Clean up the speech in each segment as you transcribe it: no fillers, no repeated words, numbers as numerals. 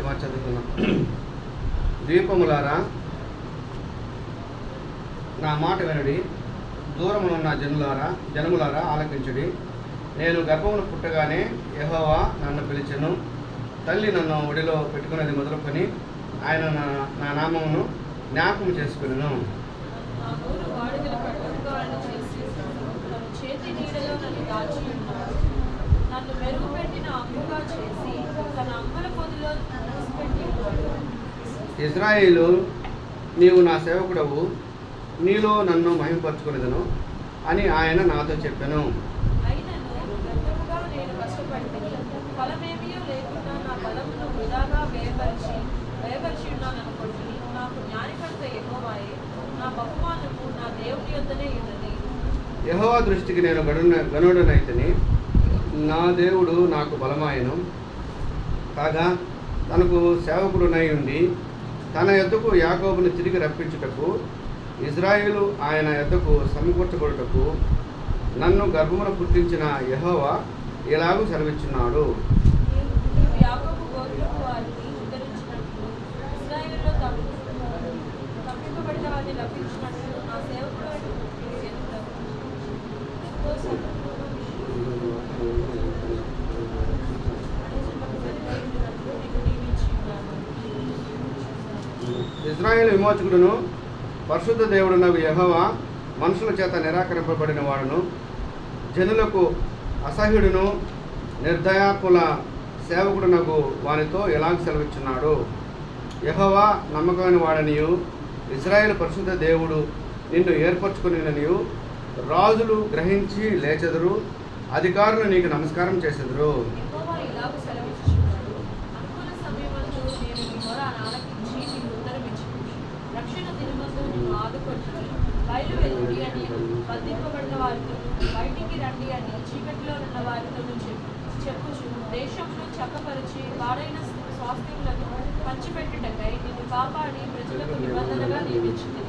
వాక్యం చదువుకున్నాం. ద్వీపములారా, నా మాట వినుడి, దూరమునున్న జనములారా ఆలకించుడి. నేను గర్భమును పుట్టగానే యెహోవా నన్ను పిలిచెను. తల్లి నన్ను ఒడిలో పెట్టుకున్నది మొదలుకొని ఆయన నా నామమును జ్ఞాపకం చేసుకును. ఇజ్రాయేలు, నీవు నా సేవకుడవు, నీలో నన్ను మహిమపరచుకునేదను అని ఆయన నాతో చెప్పాను. యెహోవా దృష్టికి నేను గనుడనైతిని, నా దేవుడు నాకు బలమాయను. కాగా తనకు సేవకుడునై ఉండి తన యొద్దకు యాకోబును తిరిగి రప్పించుటకు, ఇజ్రాయేలు ఆయన యొద్దకు సమకూర్చబడుటకు నన్ను గర్భమున పుట్టించిన యెహోవా ఇలాగూ సెలవిచ్చున్నాడు. ఇజ్రాయేలు విమోచకుడును పరిశుద్ధ దేవుడునగు యెహోవా మనుషుల చేత నిరాకరింపబడిన వాడును, జనులకు అసహ్యుడును నిర్దయాత్ముల సేవకుడునగు వానితో ఎలాగ సెలవిచ్చున్నాడు. యెహోవా నమ్మకమైన వాడనియు, ఇజ్రాయేలు పరిశుద్ధ దేవుడు నిన్ను ఏర్పరచుకునిననియు రాజులు గ్రహించి లేచెదరు, అధికారులు నీకు నమస్కారం చేసెదరు. బయటికి రండి అని చీకటిలో ఉన్న వారితో చెప్పుచు దేశంలో చక్కపరిచి వాడైన స్వాస్థ్యములను పంచిపెట్టుటకై నిన్ను కాపాడి ప్రజలకు నిబంధనగా నియమించింది.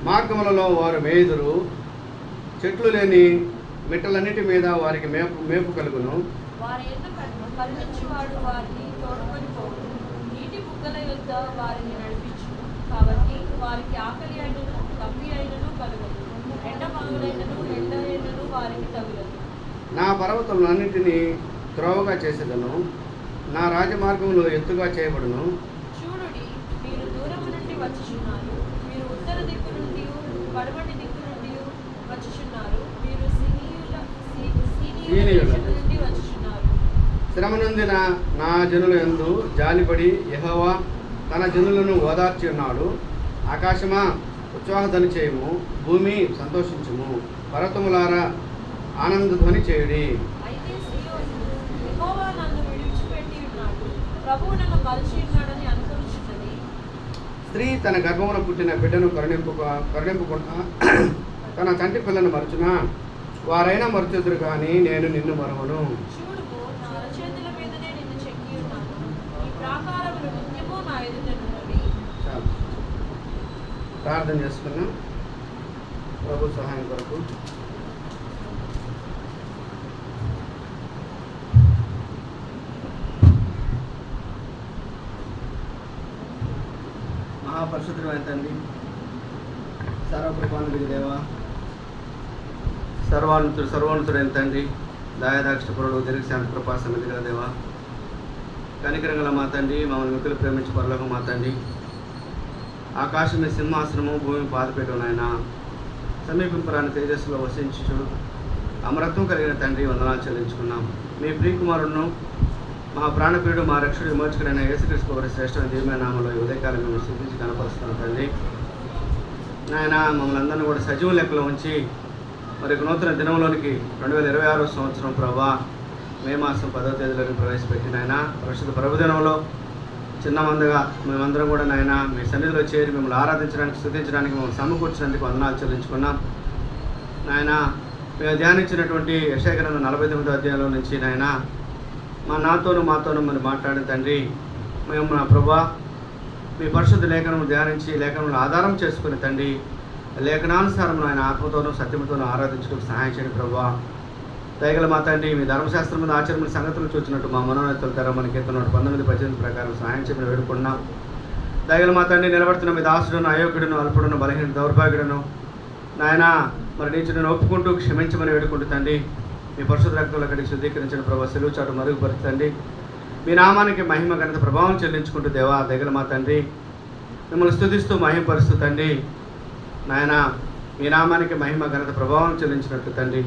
మార్గములలో వారు మేయుదురు, చెట్లు లేని మిట్టలన్నిటి మీద వారికి మేపు కలుగును. వారి యందు కరుణించువాడు వారిని తోడుకొని పోవు, నీటి బుగ్గల యొద్ద వారిని నడిపించు. కాబట్టి వారికి ఆకలి అయినను తప్పి అయినను కలుగదు, ఎండమాగులైనను ఎండ అయినను వారికి తగులదు. నా పర్వతములన్నింటినీ త్రోవగా చేసేదను, నా రాజమార్గములు ఎత్తుగా చేయబడును. చూడుడి, మీరు దూరము నుండి వచ్చుచున్నారు, మీరు ఉత్తర దిక్కు నుండి పడమటి దిక్కు నుండి వచ్చుచున్నారు, మీరు సీనియుల నుండి వచ్చుచున్నారు. శ్రమ నొందిన నా జనుల యందు జాలిపడి యెహోవా తన జనులను ఓదార్చి ఉన్నాడు. ఆకాశమా ఉత్సాహధ్వని చేయము, భూమి సంతోషించుము, పర్వతములారా ఆనందధ్వని చేయుడి. అయితే సీయోను, యెహోవా నన్ను విడిచిపెట్టి ఉన్నాడు, ప్రభువు నన్ను మరచి ఉన్నాడని అనుకొనుచున్నది. స్త్రీ తన గర్భమున పుట్టిన బిడ్డను కరుణింపుకుంటా తన తండ్రి పిల్లను మరచునా, వారైనా మరచెదురు కానీ నేను నిన్ను మరవను. చూడుము, నా అరచేతుల మీదనే నిన్ను చెక్కి ఉన్నాను, ఈ ప్రాకారములు నిత్యము నా ఎదుటనున్నవి. ప్రార్థన చేసుకున్నాం ప్రభు సహాయం కొరకు. మహాపరిశుద్ధుడైన తండ్రి, సర్వకృపానిధి దేవా, సర్వోన్నతుడైన తండ్రి, దయాదాక్షిపురుడు దీర్ఘశాంతి కృపా సన్నిధి గల దేవా, కనికరంగల మా తండ్రి, మమ్మల్ని మిక్కులు ప్రేమించి పరలోకం మా తండ్రి, ఆకాశమే సింహాసనము, భూమి పాదపీఠం నాయన, సమీపింపరాని తేజస్సులో వసించు అమరత్వం కలిగిన తండ్రి వందనాలు చెల్లించుకున్నాం. మీ ప్రియకుమారుడును మా ప్రాణప్రియుడు, మా రక్షకుడు, విమోచకుడైన యేసుక్రీస్తు వారి శ్రేష్టమైన దివ్యమైన నామములో ఉదయకాలం మేము స్తుతించి కనపరుస్తున్నాం తండ్రి. నాయన, మమ్మల్ని అందరినీ కూడా సజీవ లెక్కలో ఉంచి మరి నూతన దినంలోనికి 2026 సంవత్సరం ప్రభా మే మాసం 10వ తేదీలోకి ప్రవేశపెట్టి నాయన, పరిశుద్ధ ప్రభుదినంలో చిన్న మందగా మేమందరం కూడా నాయన మీ సన్నిధిలో చేరి మిమ్మల్ని ఆరాధించడానికి, స్తుతించడానికి మమ్మల్ని సమకూర్చినందుకు వందనాలు చెల్లించుకున్నాం. నాయన, మేము ధ్యానించినటువంటి యెషయా గ్రంథం 49వ అధ్యాయంలో నుంచి నాయన మాతోనూ మరి మాట్లాడిన తండ్రి, మేము నా ప్రభా మీ పరిశుద్ధ లేఖనము ధ్యానించి లేఖనములు ఆధారం చేసుకుని తండ్రి లేఖనానుసారం ఆయన ఆత్మతోనూ సత్యముతోనూ ఆరాధించడానికి సహాయం చేయండి ప్రభా. దయగల మా తండ్రి, మీ ధర్మశాస్త్రం మీద ఆచరణ సంగతులు చూచినట్టు మా మనోనేతలు తెరమని కీర్తన 19:18 ప్రకారం సహాయం చేయమని వేడుకున్నాం. దయగల మా తండ్రి, నిలబడుతున్న మీ దాసుడును, అయోగ్యుడును, అల్పుడును, బలహీన దౌర్భాగ్యుడును నాయన మరి నీచును ఒప్పుకుంటూ క్షమించమని వేడుకుంటూ తండ్రి, మీ పరిశుద్ధ రక్తంలో అక్కడికి శుద్ధీకరించిన ప్రభావ సెలువు చాటు మరుగుపరుచండి. మీ నామానికి మహిమ ఘనత ప్రభావం చెల్లించుకుంటూ దేవా దయగల మా తండ్రి, మిమ్మల్ని స్తుతిస్తూ మహిమపరుస్తూ తండ్రి నాయన మీ నామానికి మహిమ ఘనత ప్రభావం చెల్లించినట్లు తండ్రి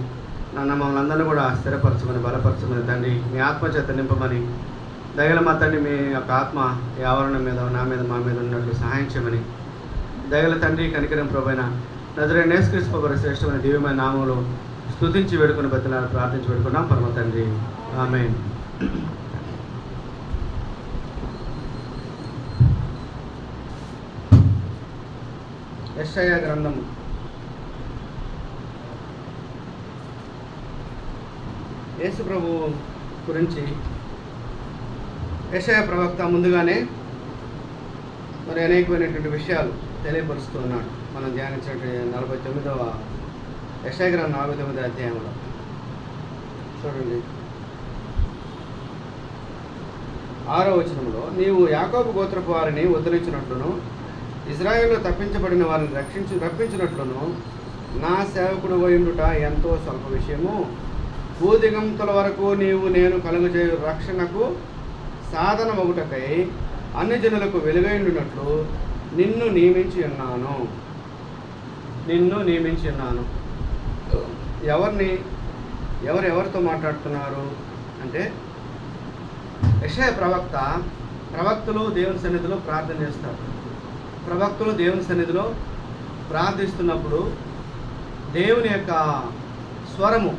నాన్న మమ్మల్ని అందరినీ కూడా స్థిరపరచమని బలపరచమని తండ్రి, మీ ఆత్మచేత నింపమని దయగల మా తండ్రి, మీ యొక్క ఆత్మ ఈ ఆవరణం మీద నా మీద మా మీద ఉన్నట్లు సహాయం చేయమని దయగల తండ్రి కనికరం ప్రభైన నజరేయుడైన యేసుక్రీస్తు ప్రభు శ్రేష్టమైన దివ్యమైన నామములో స్తుతించి వేడుకుని బతిలాడి ప్రార్థించి వేడుకున్నాం పరమ తండ్రి, ఆమేన్. యెషయా గ్రంథం యేసు ప్రభు గురించి యెషయా ప్రవక్త ముందుగానే మరి అనేకమైనటువంటి విషయాలు తెలియపరుస్తూ ఉన్నాడు. మనం ధ్యానించినటువంటి 49వ యెషయా గ్రంథం 49వ అధ్యాయంలో చూడండి 6వ వచనంలో, నీవు యాకోబు గోత్రపు వారిని ఉద్ధరించినట్లును ఇజ్రాయేల్లో తప్పించబడిన వారిని రప్పించినట్లును నా సేవకుడు ఉండుట ఎంతో స్వల్ప విషయము. భూదిగంతుల వరకు నీవు నేను కలుగజేయు రక్షణకు సాధనమగుటకై అన్ని జనులకు వెలుగైండునట్లు నిన్ను నియమించి ఉన్నాను. ఎవరెవరితో మాట్లాడుతున్నారు అంటే, యెషయా ప్రవక్తలు దేవుని సన్నిధిలో ప్రార్థన చేస్తారు. ప్రవక్తలు దేవుని సన్నిధిలో ప్రార్థిస్తున్నప్పుడు దేవుని యొక్క స్వరము,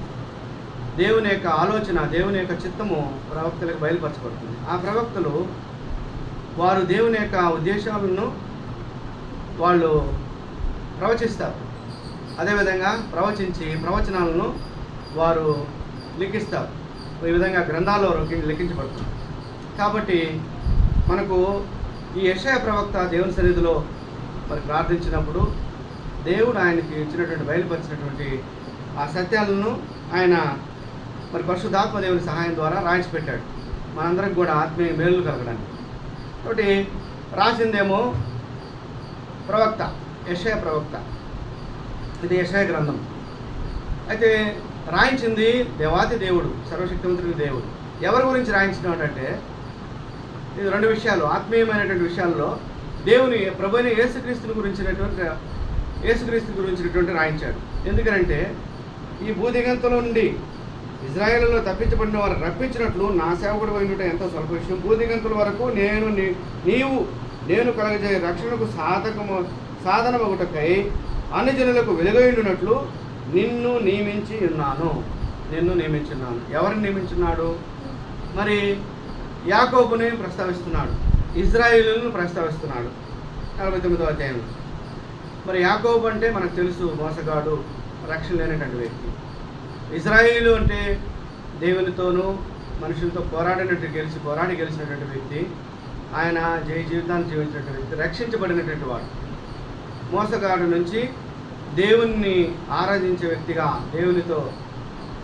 దేవుని యొక్క ఆలోచన, దేవుని యొక్క చిత్తము ప్రవక్తలకు బయలుపరచబడుతుంది. ఆ ప్రవక్తలు వారు దేవుని యొక్క ఉద్దేశాలను వాళ్ళు ప్రవచిస్తారు. అదేవిధంగా ప్రవచించి ప్రవచనాలను వారు లిఖిస్తారు. ఈ విధంగా గ్రంథాల్లో లిఖించబడుతుంది. కాబట్టి మనకు ఈ యెషయా ప్రవక్త దేవుని సన్నిధిలో మరి ప్రార్థించినప్పుడు దేవుడు ఆయనకి ఇచ్చినటువంటి బయలుపరిచినటువంటి ఆ సత్యాలను ఆయన మరి పరిశుద్ధాత్మ దేవుని సహాయం ద్వారా రాయించి పెట్టాడు మనందరికి కూడా ఆత్మీయ మేలు కలగడానికి. కాబట్టి రాసిందేమో ప్రవక్త, యెషయా ప్రవక్త. ఇది యెషయా గ్రంథం. అయితే రాయించింది దేవాతి దేవుడు, సర్వశక్తివంతుడి దేవుడు. ఎవరి గురించి రాయించినాడంటే, ఇది రెండు విషయాలు, ఆత్మీయమైనటువంటి విషయాల్లో దేవుని ప్రభువైన యేసుక్రీస్తు గురించినటువంటి రాయించాడు. ఎందుకంటే ఈ భూదిగంతుల నుండి ఇజ్రాయేలులో తప్పించబడిన వారు రప్పించినట్లు నా సేవకుడు ఉండుట ఎంతో స్వల్ప విషయం. భూదిగంతుల వరకు నేను కలగజేయ రక్షణకు సాధనమగుటకై అన్ని జనులకు వెలుగైండునట్లు నిన్ను నియమించి ఉన్నాను. ఎవరిని నియమించున్నాడు? మరి యాకోబుని ప్రస్తావిస్తున్నాడు, ఇజ్రాయేలును ప్రస్తావిస్తున్నాడు 49వ అధ్యాయంలో. మరి యాకోబు అంటే మనకు తెలుసు, మోసగాడు, రక్షణ లేనటువంటి వ్యక్తి. ఇజ్రాయేలు అంటే దేవునితోనూ మనుషులతో పోరాడి గెలిచినటువంటి వ్యక్తి. ఆయన జీవితాన్ని జీవించినటువంటి వ్యక్తి, రక్షించబడినటువంటి వాడు. మోసగాడు నుంచి దేవుణ్ణి ఆరాధించే వ్యక్తిగా, దేవునితో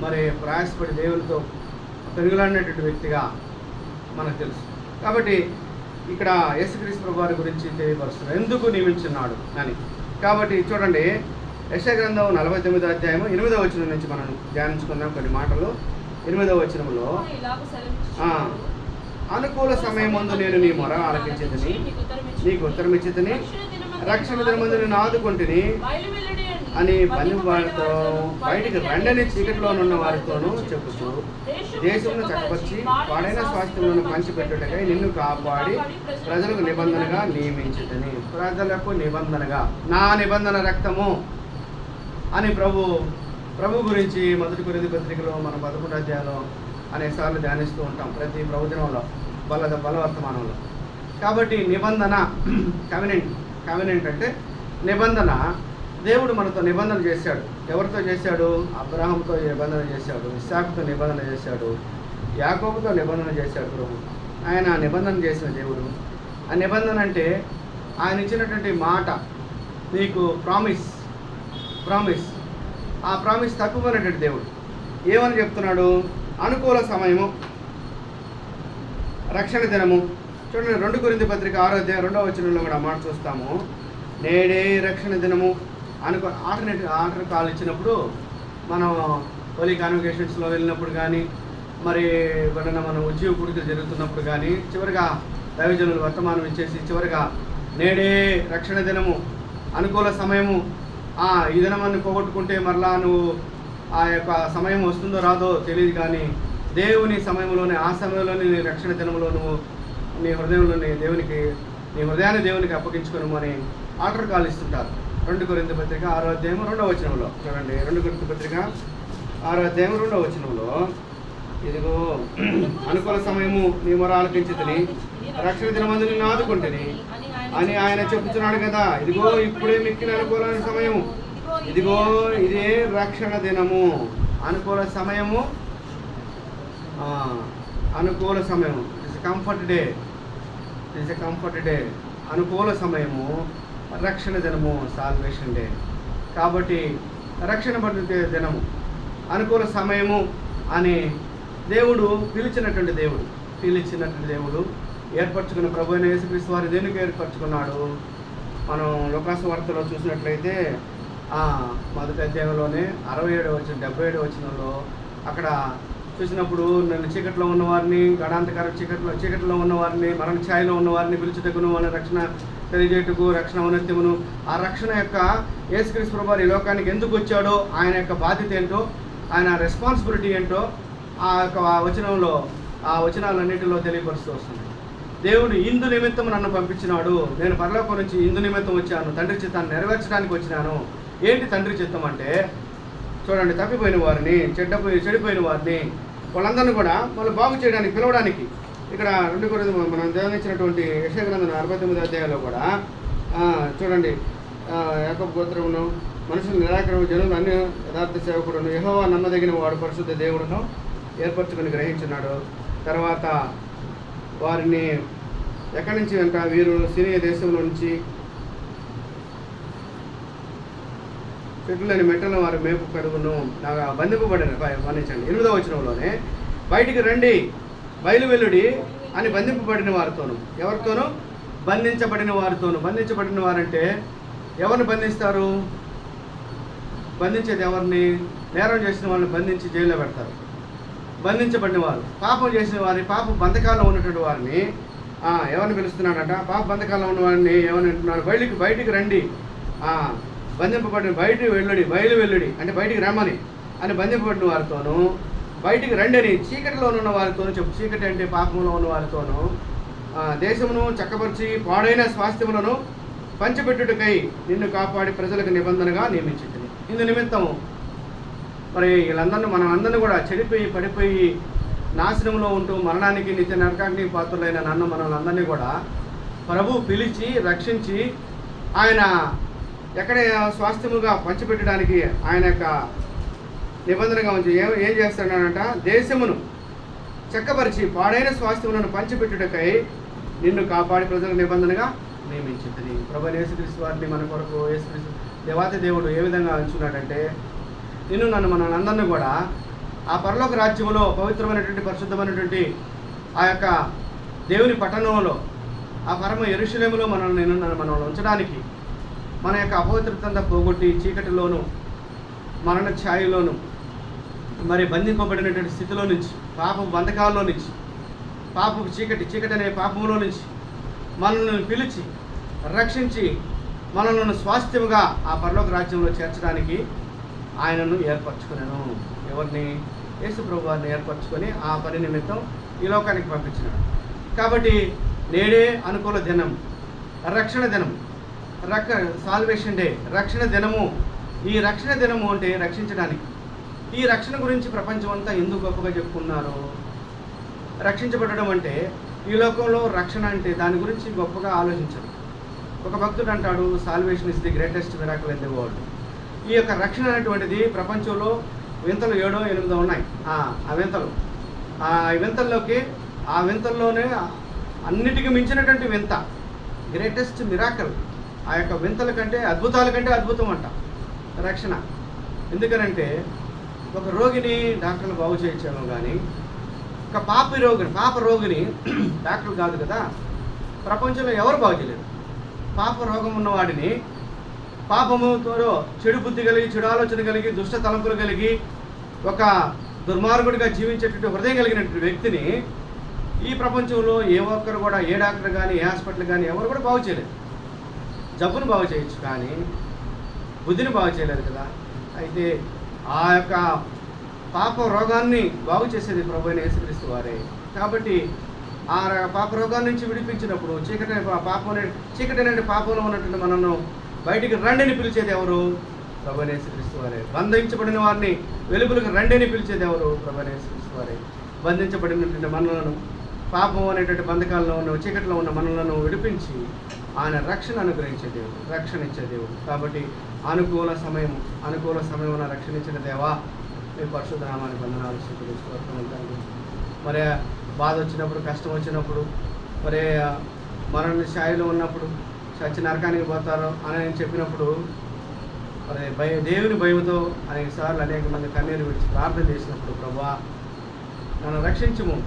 మరి ప్రయాసపడి దేవునితో పెరుగులాడినటువంటి వ్యక్తిగా మనకు తెలుసు. కాబట్టి ఇక్కడ యేసుక్రీస్తు ప్రభు వారి గురించి తెలియపరుస్తున్నారు, ఎందుకు నియమించున్నాడు అని. కాబట్టి చూడండి, యెషయా గ్రంథం 49వ అధ్యాయం 8వ వచనం నుంచి మనం ధ్యానించుకుందాం కొన్ని మాటలు. 8వ వచనంలో, అనుకూల సమయం ముందు నేను నీ మొర ఆలకించేదని, నీకు ఉత్తరం ఇచ్చేదని, రక్షణ దినమందు నేను ఆదుకుంటుని అని పనివారితో బయటికి రండని చీకటిలోనున్న వారితోనూ చెప్పుతూ దేశంలో చక్కపరిచి పాడైన స్వాస్థ్యములను పంచిపెట్టుటకై నిన్ను కాపాడి ప్రజలకు నిబంధనగా నియమించుటని. ప్రజలకు నిబంధనగా, నా నిబంధన రక్తము అని ప్రభు గురించి 1 కొరింథీ పత్రికలో మనం 11వ అధ్యాయంలో అనేకసార్లు ధ్యానిస్తూ ఉంటాం, ప్రతి ప్రవచనంలో, బలవర్తమానంలో. కాబట్టి నిబంధన, కవెనెంట్ అంటే నిబంధన. దేవుడు మనతో నిబంధన చేశాడు. ఎవరితో చేశాడు? అబ్రహాంతో నిబంధన చేశాడు, ఇస్సాకుతో నిబంధన చేశాడు, యాకోబుతో నిబంధన చేశాడు ప్రభు. ఆయన నిబంధన చేసిన దేవుడు. ఆ నిబంధన అంటే ఆయన ఇచ్చినటువంటి మాట, మీకు ప్రామిస్. ఆ ప్రామిస్ తక్కువైనటువంటి దేవుడు. ఏమని చెప్తున్నాడు? అనుకూల సమయము, రక్షణ దినము. చూడండి 2 కొరింథీ పత్రిక 6వ అధ్యాయం 2వ వచనంలో కూడా మాట చూస్తాము. నేడే రక్షణ దినము ఆల్టర్ కాల్ ఇచ్చినప్పుడు మనం హోలీ కాన్వకేషన్స్లో వెళ్ళినప్పుడు కానీ, మరి ఎప్పుడైనా మనం ఉద్యోగ కూడికలు జరుగుతున్నప్పుడు కానీ, చివరిగా దైవజనులు వర్తమానం ఇచ్చేసి చివరిగా నేడే రక్షణ దినము, అనుకూల సమయము, ఈ దినమాన్ని పోగొట్టుకుంటే మరలా నువ్వు ఆ యొక్క సమయం వస్తుందో రాదో తెలియదు, కానీ దేవుని సమయంలోనే, ఆ సమయంలోనే నీ రక్షణ దినంలో నువ్వు నీ హృదయంలోని దేవునికి, నీ హృదయాన్ని దేవునికి అప్పగించుకుని అని ఆల్టర్ కాల్ ఇస్తుంటారు. 2 కొరింథీ పత్రిక 6వ అధ్యాయం 2వ వచనంలో చూడండి. 2 కొరింథీ పత్రిక 6వ అధ్యాయం 2వ వచనంలో, ఇదిగో అనుకూల సమయము నీ మొర ఆలకించితిని, రక్షణ దినమందు నిన్ను ఆదుకుంటుని అని ఆయన చెప్తున్నాడు కదా. ఇదిగో ఇప్పుడే మిక్కిన అనుకూలమైన సమయము, ఇదిగో ఇదే రక్షణ దినము. అనుకూల సమయము, అనుకూల సమయము, it's comfort day, it's a comfort day. అనుకూల సమయము, రక్షణ దినము, సాల్వేషన్ డే. కాబట్టి రక్షణ పడితే దినము, అనుకూల సమయము అని దేవుడు పిలిచినటువంటి దేవుడు ఏర్పరచుకున్న ప్రభు అయిన యేసుక్రీస్తు వారు దేనికి ఏర్పరచుకున్నాడు? మనం లోకాసు వార్తలో చూసినట్లయితే మొదటి అధ్యాయంలోనే 67వ వచనం 77వ వచనంలో అక్కడ చూసినప్పుడు, నన్ను చీకట్లో ఉన్నవారిని, గడాంతకర చీకట్లో ఉన్నవారిని, మరణ ఛాయలో ఉన్నవారిని పిలుచుటకును అనే రక్షణ తెలియజేటుకు, రక్షణ ఔన్నత్యమును, ఆ రక్షణ యొక్క యేసుక్రీస్తు ప్రభువు వారు ఈ లోకానికి ఎందుకు వచ్చాడో, ఆయన యొక్క బాధ్యత ఏంటో, ఆయన రెస్పాన్సిబిలిటీ ఏంటో ఆ యొక్క వచనంలో, ఆ వచనాలన్నిటిలో తెలియపరుస్తూ వస్తుంది. దేవుడు ఇందు నిమిత్తం నన్ను పంపించినాడు, నేను పరలోకం నుంచి ఇందు నిమిత్తం వచ్చాను, తండ్రి చిత్తాన్ని నెరవేర్చడానికి వచ్చినాను. ఏంటి తండ్రి చిత్తం అంటే? చూడండి, తప్పిపోయిన వారిని, చెడిపోయిన వారిని, వాళ్ళందరినీ కూడా వాళ్ళు బాగు చేయడానికి, పిలవడానికి. ఇక్కడ 2 కొరింథీ మనం ధ్యానించినటువంటి యెషయా గ్రంథం 49వ అధ్యాయంలో కూడా చూడండి, యాకోబు గోత్రమును, మనుషులు నిరాకరణ, జనులు అన్ని యథార్థ సేవకుడును, యెహోవా నమ్మదగిన వాడు, పరిశుద్ధ దేవుడును ఏర్పరచుకొని గ్రహించున్నాడు. తర్వాత వారిని ఎక్కడి నుంచి అంట? వీరు సిరియా దేశంలో నుంచి చెట్లని మెట్టల వారు మేపు కడుగును బంధింపబడిన, మన్నించండి 8వ వచనంలోనే, బయటికి రండి, బయలువెల్లుడి అని బంధింపబడిన వారితోను. ఎవరితోనూ? బంధించబడిన వారితోను. బంధించబడిన వారంటే ఎవరిని బంధిస్తారు? బంధించేది ఎవరిని? నేరం చేసిన వాళ్ళని బంధించి జైల్లో పెడతారు. బంధించబడిన వారు, పాపం చేసిన వారిని, పాప బంధకాల్లో ఉన్నటువంటి వారిని ఎవరిని పిలుస్తున్నాడట? పాప బంధకాల్లో ఉన్న వారిని ఎవరిని అంటున్నాడు? బయటికి రండి, బంధింపబడిన బయలు వెల్లుడి అంటే బయటికి రమ్మని అని బంధింపబడిన వారితోనూ, బయటికి రండి అని చీకటిలో ఉన్న వారితోనూ చెప్పు. చీకటి అంటే పాపంలో ఉన్న వారితోనూ, దేశమును చక్కపరిచి పాడైన స్వాస్థ్యములను పంచిపెట్టుటకై నిన్ను కాపాడి ప్రజలకు నిబంధనగా నియమించింది. ఇందు నిమిత్తము మరి వీళ్ళందరినీ, మనం అందరినీ కూడా చెడిపోయి పడిపోయి నాశనంలో ఉంటూ మరణానికి నిత్య నరకానికి పాత్రులైన నన్ను, మనల్ని కూడా ప్రభు పిలిచి రక్షించి ఆయన ఎక్కడ స్వాస్థ్యముగా పంచిపెట్టడానికి ఆయన యొక్క నిబంధనగా ఉంచి ఏం చేస్తున్నాడంట? దేశమును చక్కపరిచి పాడైన స్వాస్థ్యములను పంచిపెట్టుటకై నిన్ను కాపాడి ప్రజలకు నిబంధనగా నియమించింది. ప్రభు యేసుక్రీస్తు వారిని మన కొరకు యేసుక్రీస్తు దేవాతి దేవుడు ఏ విధంగా ఉంచున్నాడంటే, నిన్ను నన్ను మనందరినీ కూడా ఆ పరలోక రాజ్యంలో పవిత్రమైనటువంటి పరిశుద్ధమైనటువంటి ఆ యొక్క దేవుని పట్టణంలో, ఆ పరమ యెరూషలేములో మనల్ని ఉంచడానికి, మన యొక్క అపవిత్రతంతా పోగొట్టి చీకటిలోను, మరణ ఛాయలోను, మరి బంధింపబడినటువంటి స్థితిలో నుంచి, పాపపు బంధకాల్లో నుంచి, పాపపు చీకటి అనే పాపంలో నుంచి మనల్ని పిలిచి రక్షించి మనల్ని స్వాస్థ్యముగా ఆ పరలోక రాజ్యంలో చేర్చడానికి ఆయనను ఏర్పరచుకున్నాను. ఎవరిని? యేసు ప్రభు వారిని ఏర్పరచుకొని ఆ పని నిమిత్తం ఈ లోకానికి పంపించినాడు. కాబట్టి నేడే అనుకూల దినం, రక్షణ దినం, సాల్వేషన్ డే, రక్షణ దినము. ఈ రక్షణ దినము అంటే రక్షించడానికి. ఈ రక్షణ గురించి ప్రపంచం అంతా ఎందుకు గొప్పగా చెప్పుకున్నారు? రక్షించబడడం అంటే, ఈ లోకంలో రక్షణ అంటే దాని గురించి గొప్పగా ఆలోచించరు. ఒక భక్తుడు అంటాడు, salvation is the greatest miracle in the world. ఈ యొక్క రక్షణ అనేటువంటిది ప్రపంచంలో వింతలు 7 8 ఉన్నాయి. ఆ వింతల్లోకి, ఆ వింతల్లోనే అన్నిటికీ మించినటువంటి వింత, గ్రేటెస్ట్ మిరాకిల్. ఆ యొక్క వింతల కంటే, అద్భుతాల కంటే అద్భుతం అంట రక్షణ. ఎందుకనంటే ఒక రోగిని డాక్టర్లు బాగు చేయించాము, కానీ ఒక పాప రోగిని డాక్టర్లు కాదు కదా, ప్రపంచంలో ఎవరు బాగు చేయలేరు. పాప రోగం ఉన్నవాడిని, పాపముతో చెడు బుద్ధి కలిగి, చెడు ఆలోచన కలిగి, దుష్ట తలంపులు కలిగి, ఒక దుర్మార్గుడిగా జీవించేటువంటి హృదయం కలిగినటువంటి వ్యక్తిని ఈ ప్రపంచంలో ఏ ఒక్కరు కూడా, ఏ డాక్టర్ కానీ, ఏ హాస్పిటల్ కానీ ఎవరు కూడా బాగు చేయలేరు. జబ్బును బాగు చేయొచ్చు కానీ బుద్ధిని బాగు చేయలేరు కదా. అయితే ఆ యొక్క పాప రోగాన్ని బాగు చేసేది ప్రభు అయిన యేసుక్రీస్తు వారే. కాబట్టి ఆ పాప రోగాన్ని నుంచి విడిపించినప్పుడు చీకటి అనేది పాపంలో ఉన్నటువంటి మనను బయటికి రండిని పిలిచేది ఎవరు? ప్రభు అయిన యేసుక్రీస్తు వారే. బంధించబడిన వారిని వెలుగులకు రండిని పిలిచేది ఎవరు? ప్రభు అయిన యేసుక్రీస్తు వారే. బంధించబడినటువంటి మనలను, పాపం అనేటువంటి బంధకాల్లో ఉన్న, చీకటిలో ఉన్న మనలను విడిపించి ఆయన రక్షణ అనుగ్రహించే దేవుడు, రక్షణ ఇచ్చే దేవుడు. కాబట్టి అనుకూల సమయమున రక్షణ ఇచ్చిన దేవా, మీ పరిశుద్ధ నామానికి వందనాలు స్వీకరిస్తూ. మరి బాధ వచ్చినప్పుడు, కష్టం వచ్చినప్పుడు, మరి మరణ స్థాయిలో ఉన్నప్పుడు, చచ్చి నరకానికి పోతారు అని నేను చెప్పినప్పుడు, మరి దేవుని భయంతో అనేక సార్లు అనేక మంది కన్నీరు విడిచి ప్రార్థన చేసినప్పుడు, ప్రభువా నన్ను రక్షించుము,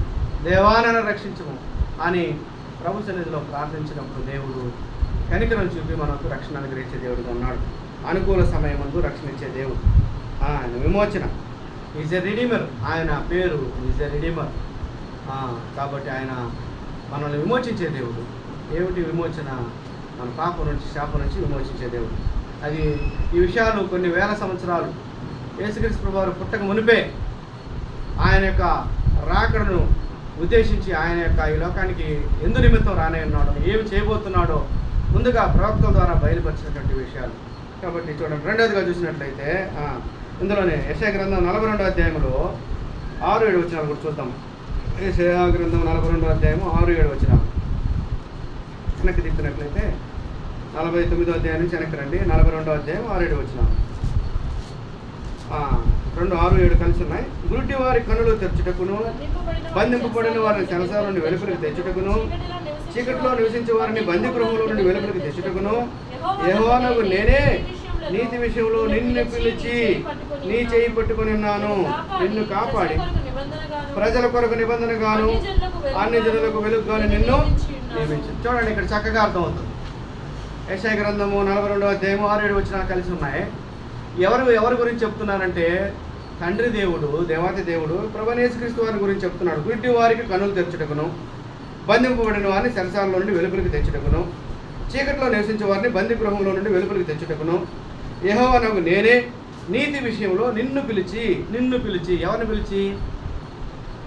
దేవా నన్ను రక్షించుము అని ప్రభు సన్నిధిలో ప్రార్థించినప్పుడు దేవుడు కనికరం చూపి మనకు రక్షణ అనుగ్రహించే దేవుడుగా ఉన్నాడు. అనుకూల సమయమందు రక్షణ ఇచ్చే దేవుడు. ఆయన విమోచన, ఈజ్ ఎ రిడీమర్. ఆయన పేరు ఈజ్ ఎ రిడీమర్. కాబట్టి ఆయన మనల్ని విమోచించే దేవుడు. ఏమిటి విమోచన? మన పాపం నుంచి, శాపం నుంచి విమోచించే దేవుడు. అది ఈ విషయాలు కొన్ని వేల సంవత్సరాలు యేసుక్రీస్తు ప్రభువారు పుట్టక మునిపే ఆయన యొక్క రాకడను ఉద్దేశించి, ఆయన యొక్క ఈ లోకానికి ఎందు నిమిత్తం రానే ఉన్నాడో, ఏమి చేయబోతున్నాడో ముందుగా ప్రవక్తల ద్వారా బయలుపరిచినటువంటి విషయాలు. కాబట్టి చూడండి, రెండవదిగా చూసినట్లయితే ఇందులోనే యెషయా గ్రంథం 42వ అధ్యాయంలో 6-7 వచనాలు కూడా చూద్దాం. యెషయా గ్రంథం 42వ అధ్యాయం 6-7 వచనాలు వెనక్కి తిప్పినట్లయితే 49వ అధ్యాయం నుంచి వెనక్కి రండి. 42వ అధ్యాయం 6-7 వచనాలు, 2-6-7 కలిసి ఉన్నాయి. గురుటి వారి కన్నులు తెరచుటకును, బంధింపబడిన వారిని చెరసాల నుండి వెలుపలికి తెచ్చుటకును, చీకటిలో నివసించే వారిని బందీ గృహంలో నుండి వెలుపలికి తెచ్చుటకును, యెహోవానగు నేనే నీతి విషయంలో నిన్ను పిలిచి నీ చేయి పట్టుకొని ఉన్నాను, నిన్ను కాపాడి ప్రజల కొరకు నిబంధనగాను అన్ని జనులకు వెలుగుగాను నిన్ను నియమించు. చూడండి, ఇక్కడ చక్కగా అర్థమవుతుంది. యెషయా గ్రంథము 42వ అధ్యాయము 6-7 వచనాలు కలిసి ఉన్నాయి. ఎవరి గురించి చెప్తున్నారంటే, తండ్రి దేవుడు, దేవాతి దేవుడు ప్రభువైన యేసుక్రీస్తు వారి గురించి చెప్తున్నాడు. గుడ్డి వారికి కన్నులు తెరచుటకును, బంధింపబడిన వారిని చెరసాలలో నుండి వెలుపలికి తెచ్చుటకును, చీకట్లో నివసించే వారిని బందీ గృహంలో నుండి వెలుపలికి తెచ్చుటకును, యెహోవానగు నేనే నీతి విషయంలో నిన్ను పిలిచి ఎవరిని పిలిచి?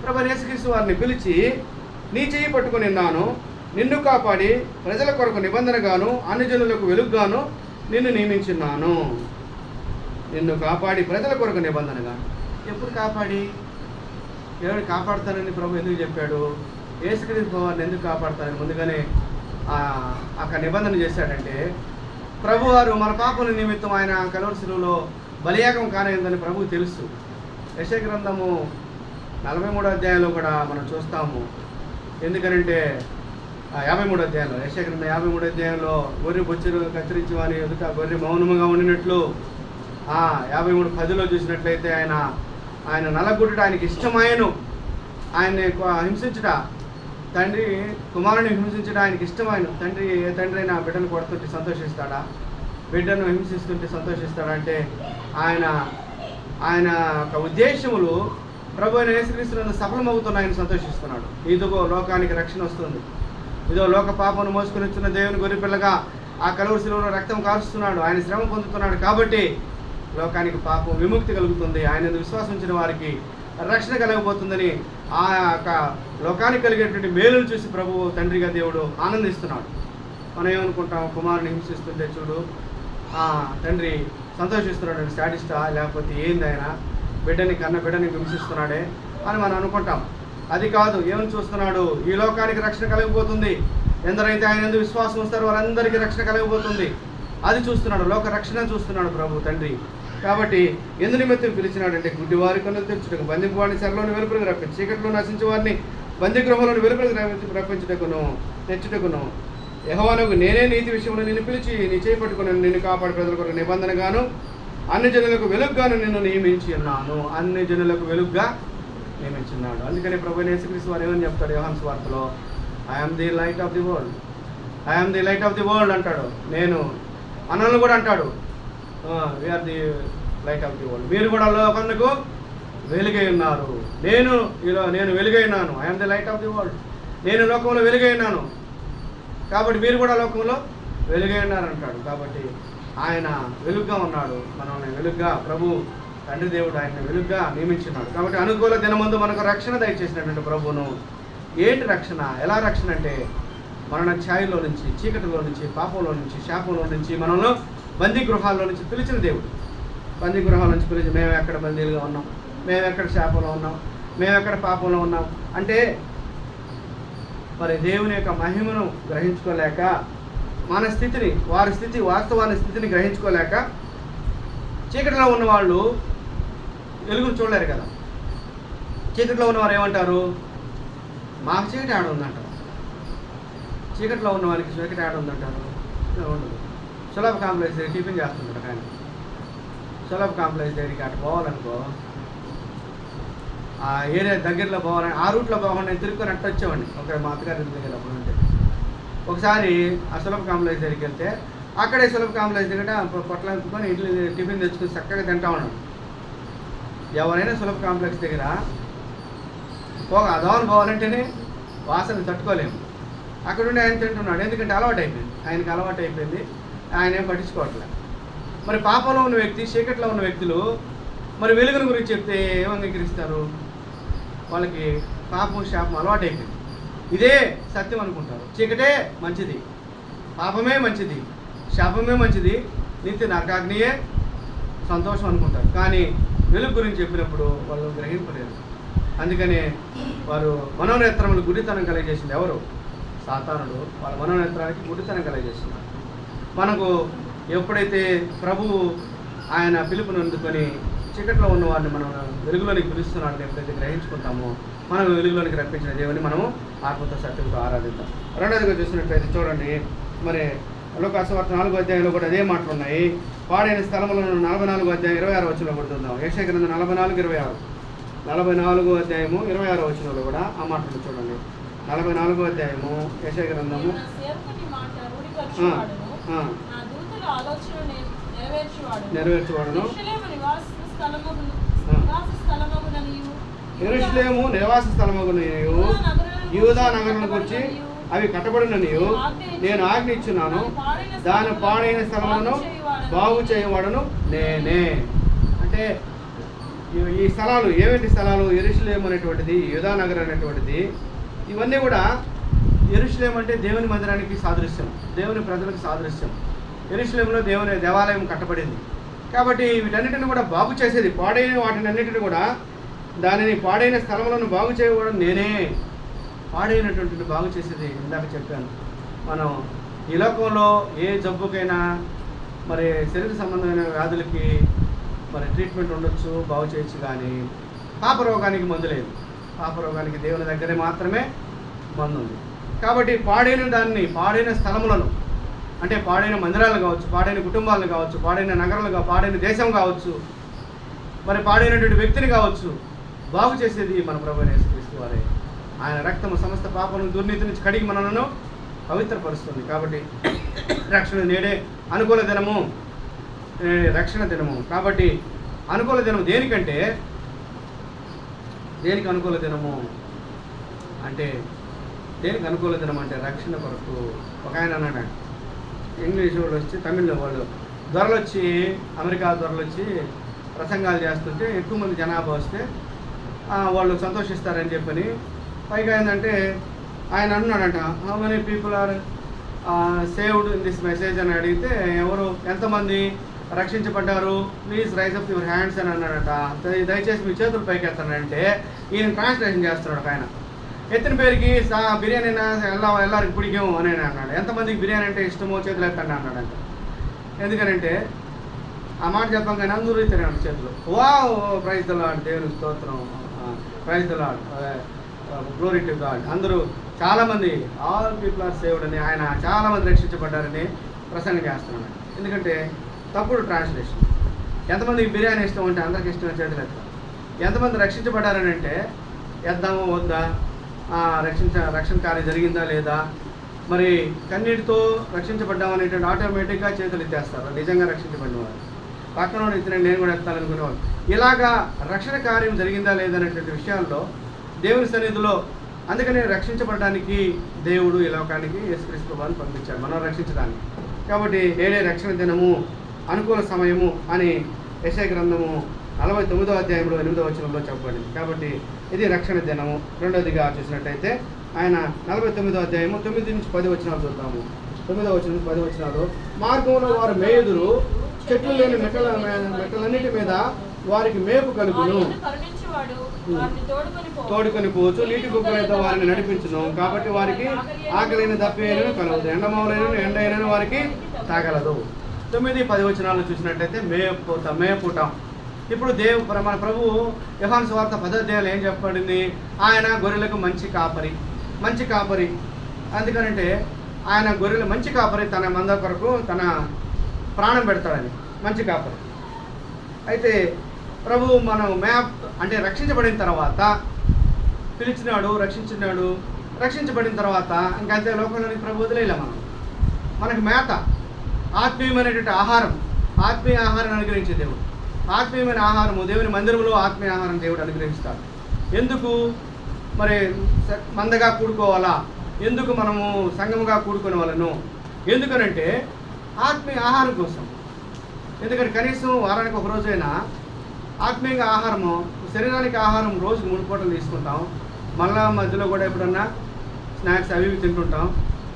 ప్రభువైన యేసుక్రీస్తు వారిని పిలిచి నీ చేయి పట్టుకొని ఉన్నాను, నిన్ను కాపాడి ప్రజల కొరకు నిబంధనగాను అన్ని జనులకు వెలుగుగాను నిన్ను నియమించున్నాను. నిన్ను కాపాడి ప్రజల కొరకు నిబంధనగా. ఎప్పుడు కాపాడి? ఎవరు కాపాడుతానని ప్రభు ఎందుకు చెప్పాడు? యేసుక్రీస్తు వారిని ఎందుకు కాపాడుతానని ముందుగానే అక్కడ నిబంధన చేశాడంటే, ప్రభువారు మన పాపల నిమిత్తం ఆయన కలువరి శిలువలో బలియాగం కానేదని ప్రభువు తెలుసు. యెషయా గ్రంథము 43వ అధ్యాయంలో కూడా మనం చూస్తాము. ఎందుకనంటే 53వ అధ్యాయంలో, యెషయా గ్రంథం 53వ అధ్యాయంలో గొర్రె బొచ్చులు కత్తిరించి వారి ఎదుట గొర్రె మౌనముగా ఉండినట్లు 53:10లో చూసినట్లయితే ఆయన నలగొట్టుట ఆయనకి ఇష్టమాయను. ఆయన్ని హింసించుట, తండ్రి కుమారుని హింసించుట ఆయనకి ఇష్టమైన. ఏ తండ్రి అయినా బిడ్డను కొడుతుంటే సంతోషిస్తాడా? బిడ్డను హింసిస్తుంటే సంతోషిస్తాడా? అంటే ఆయన యొక్క ఉద్దేశములు ప్రభు అయిన యేసుక్రీస్తునందు సఫలమవుతున్న ఆయన సంతోషిస్తున్నాడు. ఇదిగో లోకానికి రక్షణ వస్తుంది, ఇదో లోక పాపను మోసుకొని వచ్చిన దేవుని గొర్రెపిల్లగా ఆ కలువరి శిలువలో రక్తం కారుస్తున్నాడు, ఆయన శ్రమ పొందుతున్నాడు. కాబట్టి లోకానికి పాపం విముక్తి కలుగుతుంది, ఆయన విశ్వాసం ఉంచిన వారికి రక్షణ కలగబోతుందని ఆ యొక్క లోకానికి కలిగేటువంటి మేలును చూసి ప్రభువు తండ్రిగా దేవుడు ఆనందిస్తున్నాడు. మనం ఏమనుకుంటాం? కుమారుని హింసిస్తుంటే చూడు తండ్రి సంతోషిస్తున్నాడు, స్టాటిస్టా లేకపోతే ఏంది ఆయన బిడ్డని హింసిస్తున్నాడే అని మనం అనుకుంటాం. అది కాదు. ఏమని చూస్తున్నాడు? ఈ లోకానికి రక్షణ కలిగిపోతుంది, ఎందరైతే ఆయన ఎందుకు విశ్వాసం వస్తారో వారందరికీ రక్షణ కలిగిపోతుంది. అది చూస్తున్నాడు, లోక రక్షణ చూస్తున్నాడు ప్రభు తండ్రి. కాబట్టి ఎందు నిమిత్తం పిలిచినాడంటే, గుడ్డి వారి కన్నులు తెచ్చుటకు, బంధింపు వారిని చెరలోని వెలుపలికి రప్పించి, చీకట్లో నశించే వారిని బందీ గృహంలోని వెలుపలికి తెచ్చుటకును, యెహోవానగు నేనే నీతి విషయంలో నిన్ను పిలిచి నీ చేయి పట్టుకుని నిన్ను కాపాడి ప్రజల కొరకు నిబంధనగాను అన్ని జనులకు వెలుగుగాను నిన్ను నియమించి ఉన్నాను. అన్ని జనులకు వెలుగుగా నియమించున్నాడు. అందుకని ప్రభువైన యేసుక్రీస్తు వారు ఏమని చెప్తాడు యోహాను సువార్తలో? I'm the light of the world, I'm the light of the world అంటాడు. నేను మనల్ని కూడా అంటాడు, we're the light of the world. మీరు కూడా లోకమునకు వెలుగై ఉన్నారు. నేను వెలుగై ఉన్నాను. I'm the light of the world. నేను లోకంలో వెలుగై ఉన్నాను కాబట్టి మీరు కూడా లోకంలో వెలుగై ఉన్నారు అంటాడు. కాబట్టి ఆయన వెలుగుగా ఉన్నాడు. మనల్ని వెలుగుగా ప్రభు తండ్రి దేవుడు ఆయన వెలుగుగా నియమించున్నాడు. కాబట్టి అనుకూల దినమందు మనకు రక్షణ దయచేసినటువంటి ప్రభువును. ఏంటి రక్షణ? ఎలా రక్షణ అంటే మరణ ఛాయలో నుంచి, చీకటిలో నుంచి, పాపంలో నుంచి, శాపంలో నుంచి, మనల్ని బందీ గృహాల్లో నుంచి పిలిచిన దేవుడు. బందీ గృహాల నుంచి పిలిచి మేము ఎక్కడ బందీలుగా ఉన్నాం, మేము ఎక్కడ శాపంలో ఉన్నాం, మేము ఎక్కడ పాపంలో ఉన్నాం అంటే మరి దేవుని యొక్క మహిమను గ్రహించుకోలేక, మన స్థితిని, వారి స్థితి, వాస్తవాన్ని స్థితిని గ్రహించుకోలేక చీకటిలో ఉన్నవాళ్ళు వెలుగును చూడలేరు కదా. చీకటిలో ఉన్నవారు ఏమంటారు? మాకు చీకటి ఆడ ఉందంటారు. చీకటిలో ఉన్న వారికి చీకటి ఆడ ఉందంటారు. ఉండదు. సులభ కాంప్లెక్స్ దగ్గర టిఫిన్ చేస్తుంటారు. కానీ సులభ కాంప్లెక్స్ దగ్గరికి అటు పోవాలనుకో, ఆ ఏరియా దగ్గరలో పోవాలని, ఆ రూట్లో పోవాలని నేను తిరుక్కొని అట్టు వచ్చేవాడిని. ఒక మా అత్తగారి దగ్గర అప్పుడు ఉంటే ఒకసారి ఆ సులభ కాంప్లెక్స్ దగ్గరికి వెళ్తే అక్కడే సులభ కాంప్లెక్స్ దగ్గర పొట్ల ఎత్తుకొని ఇడ్లీ టిఫిన్ తెచ్చుకొని చక్కగా తింటా ఉన్నాడు. ఎవరైనా సులభ కాంప్లెక్స్ దగ్గర అదోని పోవాలంటేనే వాసన తట్టుకోలేము. అక్కడ ఉండి ఆయన తింటున్నాడు. ఎందుకంటే అలవాటు అయిపోయింది, ఆయనకి అలవాటు అయిపోయింది. ఆయన ఏం పట్టించుకోవట్లేదు. మరి పాపంలో ఉన్న వ్యక్తి, చీకట్లో ఉన్న వ్యక్తులు మరి వెలుగుని గురించి చెప్తే ఏం అంగీకరిస్తారు? వాళ్ళకి పాపం శాపం అలవాటు అయిపోయింది. ఇదే సత్యం అనుకుంటారు. చీకటే మంచిది, పాపమే మంచిది, శాపమే మంచిది, నిత్య నరకాగ్నియే సంతోషం అనుకుంటారు. కానీ వెలుగు గురించి చెప్పినప్పుడు వాళ్ళు గ్రహింపలేరు. అందుకనే వారు మనోనేత్రములు గుడితనం కలిగజేసింది ఎవరు? సాతానుడు. వాళ్ళ మనోనేత్రానికి గుడితనం కలిగజేస్తున్నారు. మనకు ఎప్పుడైతే ప్రభువు ఆయన పిలుపుని అందుకొని చీకట్లో ఉన్న వారిని మనం వెలుగులోనికి పిలుస్తున్నాడని ఎప్పుడైతే గ్రహించుకుంటామో మనం వెలుగులోనికి రప్పించిన దేవుని మనము ఆత్మతో సత్యంతో ఆరాధిద్దాం. రెండోదిగా చూసినట్లయితే చూడండి, మరి లోకాసు వార్త 4వ అధ్యాయంలో కూడా అదే మాటలు ఉన్నాయి. పాడైన స్థలములను 44వ అధ్యాయం 26వ వచనంలో కూడా చూద్దాం. యెషయా గ్రంథం 44:26, 44వ అధ్యాయము 26వ వచనంలో కూడా ఆ మాటలు చూడండి. 44వ అధ్యాయము యెషయా గ్రంథము నెరవేర్చువాడును. యెరూషలేము నివాస స్థలమగుననియు యూదా నగరులను గురించి అవి కట్టబడిననియు నేను ఆజ్ఞ ఇచ్చున్నాను. దాని పాడైన స్థలములను బాగు చేయవాడను నేనే. అంటే ఈ స్థలాలు ఏమిటి స్థలాలు? యెరూషలేము అనేటువంటిది, యూదా నగరం అనేటువంటిది, ఇవన్నీ కూడా యెరూషలేము అంటే దేవుని మందిరానికి సాదృశ్యం, దేవుని ప్రజలకు సాదృశ్యం. యెరూషలేములో దేవుని దేవాలయం కట్టబడింది కాబట్టి వీటన్నిటిని కూడా బాగు చేసేది, పాడైన వాటిని అన్నిటిని కూడా, దానిని పాడైన స్థలములను బాగు చేయడం నేనే. పాడైనటువంటిని బాగు చేసేది ఇందాక చెప్పాను. మనం ఈ లోకంలో ఏ జబ్బుకైనా మరి శరీర సంబంధమైన వ్యాధులకి మరి ట్రీట్మెంట్ ఉండొచ్చు, బాగు చేయొచ్చు. కానీ పాపరోగానికి మందు లేదు. పాపరోగానికి దేవుని దగ్గరే మాత్రమే మందు ఉంది. కాబట్టి పాడైన దాన్ని, పాడైన స్థలములను అంటే పాడైన మందిరాలు కావచ్చు, పాడైన కుటుంబాలను కావచ్చు, పాడైన నగరాలు, పాడైన దేశం కావచ్చు, మరి పాడైనటువంటి వ్యక్తిని కావచ్చు, బాగు చేసేది మన ప్రభువైన యేసుక్రీస్తు వారే. ఆయన రక్తము సమస్త పాపలను, దుర్నీతి నుంచి కడిగి మనలను పవిత్రపరుస్తుంది. కాబట్టి రక్షణ నేడే అనుకూల దినము, రక్షణ దినము. కాబట్టి అనుకూల దినం దేనికంటే, దేనికి అనుకూల దినము అంటే, దేనికి అనుకూల దినం అంటే రక్షణ కొరకు. ఒక ఆయన అన్నాడు, ఇంగ్లీష్ వాళ్ళు వచ్చి, తమిళ వాళ్ళు దొరలు వచ్చి, అమెరికా దొరలు వచ్చి ప్రసంగాలు చేస్తుంటే ఎక్కువ మంది జనాభా వస్తే వాళ్ళు సంతోషిస్తారని చెప్పని, పైగా ఏంటంటే ఆయన అన్నాడంట, how many people are saved in this message అని అడిగితే, ఎవరు ఎంతమంది రక్షించబడ్డారు, please raise up your hands అని అన్నాడట. దయచేసి మీ చేతులు పైకి ఎత్తానంటే ఈయన ట్రాన్స్లేషన్ చేస్తున్నాడు. ఆయన ఎత్తిన పేరుకి బిర్యానీ ఎల్లరికి పిడిగాము అని అన్నాడు. ఎంతమందికి బిర్యానీ అంటే ఇష్టమో చేతులు ఎత్తండి అన్నాడంట. ఎందుకనంటే ఆ మాట చెప్పాం కానీ అందరూ ఇతనే చేతులు. వావ్, ప్రైజ్ ద లార్డ్, దేవుని స్తోత్రం, praise the Lord, glory to God. అందరూ చాలామంది, ఆల్ పీపుల్ ఆర్ సేవ్డ్ అని, ఆయన చాలామంది రక్షించబడ్డారని ప్రసంగం చేస్తున్నాడు. ఎందుకంటే తప్పుడు ట్రాన్స్లేషన్. ఎంతమందికి బిర్యానీ ఇష్టం అంటే అందరికి ఇష్టం చేతులు ఎత్తారు. ఎంతమంది రక్షించబడ్డారని అంటే ఎద్దామా వద్దా, రక్షణ కార్యం జరిగిందా లేదా, మరి కన్నీటితో రక్షించబడ్డాం అనేటువంటి ఆటోమేటిక్గా చేతులు ఎత్తేస్తారు నిజంగా రక్షించబడిన వారు. పక్కన ఎత్తిన నేను కూడా ఎత్తాలనుకునేవాళ్ళు. ఇలాగా రక్షణ కార్యం జరిగిందా లేదనేటువంటి విషయాల్లో దేవుని సన్నిధిలో, అందుకని రక్షించబడడానికి దేవుడు ఈ లోకానికి యేసుక్రీస్తు ప్రభువుని పంపించాడు మనం రక్షించడానికి. కాబట్టి నేడే రక్షణ దినము, అనుకూల సమయము అని యెషయా గ్రంథము 49వ అధ్యాయంలో 8వ వచనంలో చెప్పబడింది. కాబట్టి ఇది రక్షణ దినము. రెండోదిగా చూసినట్టయితే ఆయన 49వ అధ్యాయము 9 నుంచి 10 వచనాలు చూద్దాము. 9వ వచనం నుంచి 10 వచనాలు. మార్గంలో వారు మేయుదురు, చెట్లు లేని మెట్టలన్నిటి మీద వారికి మేపు కలుగును, తోడుకొని పోవచ్చు, నీటి గుగ్గలతో వారిని నడిపించును. కాబట్టి వారికి ఆకలైన దప్పియైనను కలవదు, ఎండమావులైనను ఎండ అయినను వారికి తాగలదు. 9-10 వచనాలను చూసినట్టయితే మేపుట. ఇప్పుడు మన ప్రభువు యోహాను సువార్త 10వ అధ్యాయంలో ఏం చెప్పబడింది? ఆయన గొర్రెలకు మంచి కాపరి. అందుకనంటే ఆయన గొర్రెలు మంచి కాపరి, తన మంద కొరకు తన ప్రాణం పెడతాడని మంచి కాపరి. అయితే ప్రభు మనం అంటే రక్షించబడిన తర్వాత పిలిచినాడు, రక్షించబడిన తర్వాత ఇంకంతే లోకంలోని ప్రభు వదిలేలా మనకి మేత, ఆత్మీయమైనటువంటి ఆహారం, ఆత్మీయ ఆహారం అనుగ్రహించే దేవుడు. ఆత్మీయమైన ఆహారము దేవుని మందిరంలో ఆత్మీయ ఆహారం దేవుడు అనుగ్రహిస్తాడు. ఎందుకు మరి మందగా కూడుకోవాలా, ఎందుకు మనము సంఘముగా కూడుకునే వాళ్ళను, ఎందుకనంటే ఆత్మీయ ఆహారం కోసం. ఎందుకంటే కనీసం వారానికి ఒక రోజైనా ఆత్మీయంగా ఆహారము, శరీరానికి ఆహారం రోజుకు 3 పూటలు తీసుకుంటాం. మళ్ళా మధ్యలో కూడా ఎప్పుడన్నా స్నాక్స్ అవి తింటుంటాం.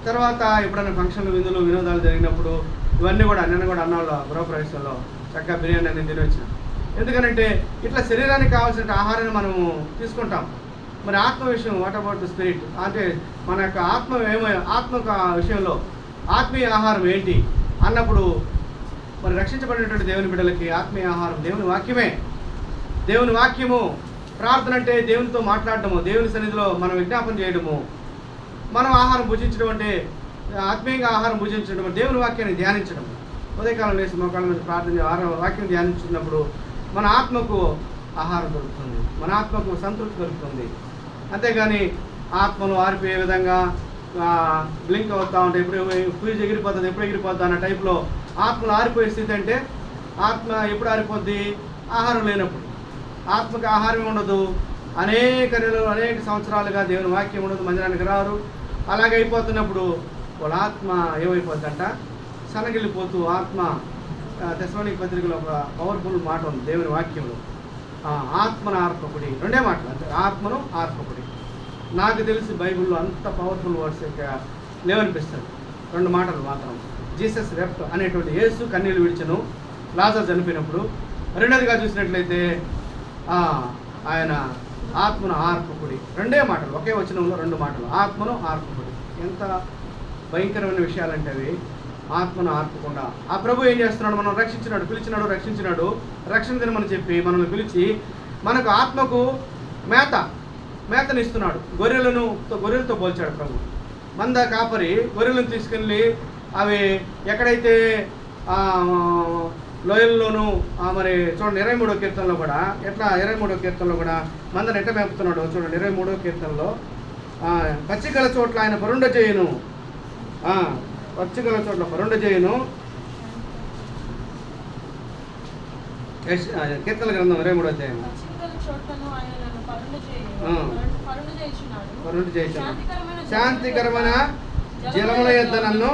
తర్వాత ఎప్పుడన్నా ఫంక్షన్లు, విందులు, వినోదాలు జరిగినప్పుడు ఇవన్నీ కూడా అన్నాళ్ళు గృహప్రవేశంలో చక్కగా బిర్యానీ అన్ని తినొచ్చిన. ఎందుకనంటే ఇట్లా శరీరానికి కావాల్సిన ఆహారాన్ని మనము తీసుకుంటాం. మరి ఆత్మ విషయం, వాట్ అబౌట్ ద స్పిరిట్, అంటే మన యొక్క ఆత్మ విషయంలో ఆత్మీయ ఆహారం ఏంటి అన్నప్పుడు మరి రక్షించబడినటువంటి దేవుని బిడ్డలకి ఆత్మీయ ఆహారం దేవుని వాక్యమే. దేవుని వాక్యము. ప్రార్థన అంటే దేవునితో మాట్లాడటము, దేవుని సన్నిధిలో మనం విజ్ఞాపన చేయడము. మనం ఆహారం భుజించడం అంటే ఆత్మీయంగా ఆహారం భుజించడం, దేవుని వాక్యాన్ని ధ్యానించడం. ఉదయకాలం లేచి మోకాళ్ళ మీద ప్రార్థన వాక్యం ధ్యానించినప్పుడు మన ఆత్మకు ఆహారం దొరుకుతుంది, మన ఆత్మకు సంతృప్తి దొరుకుతుంది. అంతేగాని ఆత్మను ఆరిపోయే విధంగా బ్లింక్ అవుతూ ఉంటే ఎప్పుడు ఫ్యూజ్ ఎగిరిపోతుంది అన్న టైప్లో ఆత్మను ఆరిపోయే స్థితి. అంటే ఆత్మ ఎప్పుడు ఆరిపోద్ది? ఆహారం లేనప్పుడు. ఆత్మకి ఆహారం ఉండదు. అనేక నెలలు, అనేక సంవత్సరాలుగా దేవుని వాక్యం ఉండదు, మందిరానికి రారు. అలాగే అయిపోతున్నప్పుడు వాళ్ళ ఆత్మ ఏమైపోద్దంట? సనగిల్లిపోతూ ఆత్మ. తెస్సలోనిక పత్రికలో ఒక పవర్ఫుల్ మాట ఉంది దేవుని వాక్యంలో, ఆత్మను ఆర్పకుడి. 2 మాటలు అంతే, ఆత్మను ఆర్పకుడి. నాకు తెలిసి బైబిల్లో అంత పవర్ఫుల్ వర్డ్స్ లేవనిపిస్తుంది. 2 మాటలు మాత్రం. జీసస్ వెప్ట్ అనేటువంటి యేసు కన్నీళ్ళు విడిచెను లాజరు చనిపోయినప్పుడు. రెండోదిగా చూసినట్లయితే ఆయన ఆత్మను ఆర్పకుడి. 2 మాటలు, ఒకే వచనంలో 2 మాటలు, ఆత్మను ఆర్పకుడి. ఎంత భయంకరమైన విషయాలంటే అవి. ఆత్మను ఆర్పకుండా ఆ ప్రభు ఏం చేస్తున్నాడు? మనం రక్షించినాడు. రక్షణ దినమని చెప్పి మనల్ని పిలిచి మనకు ఆత్మకు మేతనిస్తున్నాడు. గొర్రెలతో పోల్చాడు ప్రభు. మంద కాపరి గొర్రెలను తీసుకెళ్ళి అవి ఎక్కడైతే లోయల్లోనూ మరి చూడండి 23వ కీర్తనలో కూడా ఎట్లా 23వ కీర్తనలో కూడా మందని ఎట్ట మేపుతున్నాడు చూడండి. 23వ కీర్తనలో పచ్చికల చోట్ల ఆయన పరుండ చేయను, పచ్చికల చోట్ల పరుండ చేయను. కీర్తన గ్రంథం 23వ అధ్యాయం. పరుండ చేయుచున్నాడు, శాంతికరమైన జలముల యొద్ద నన్ను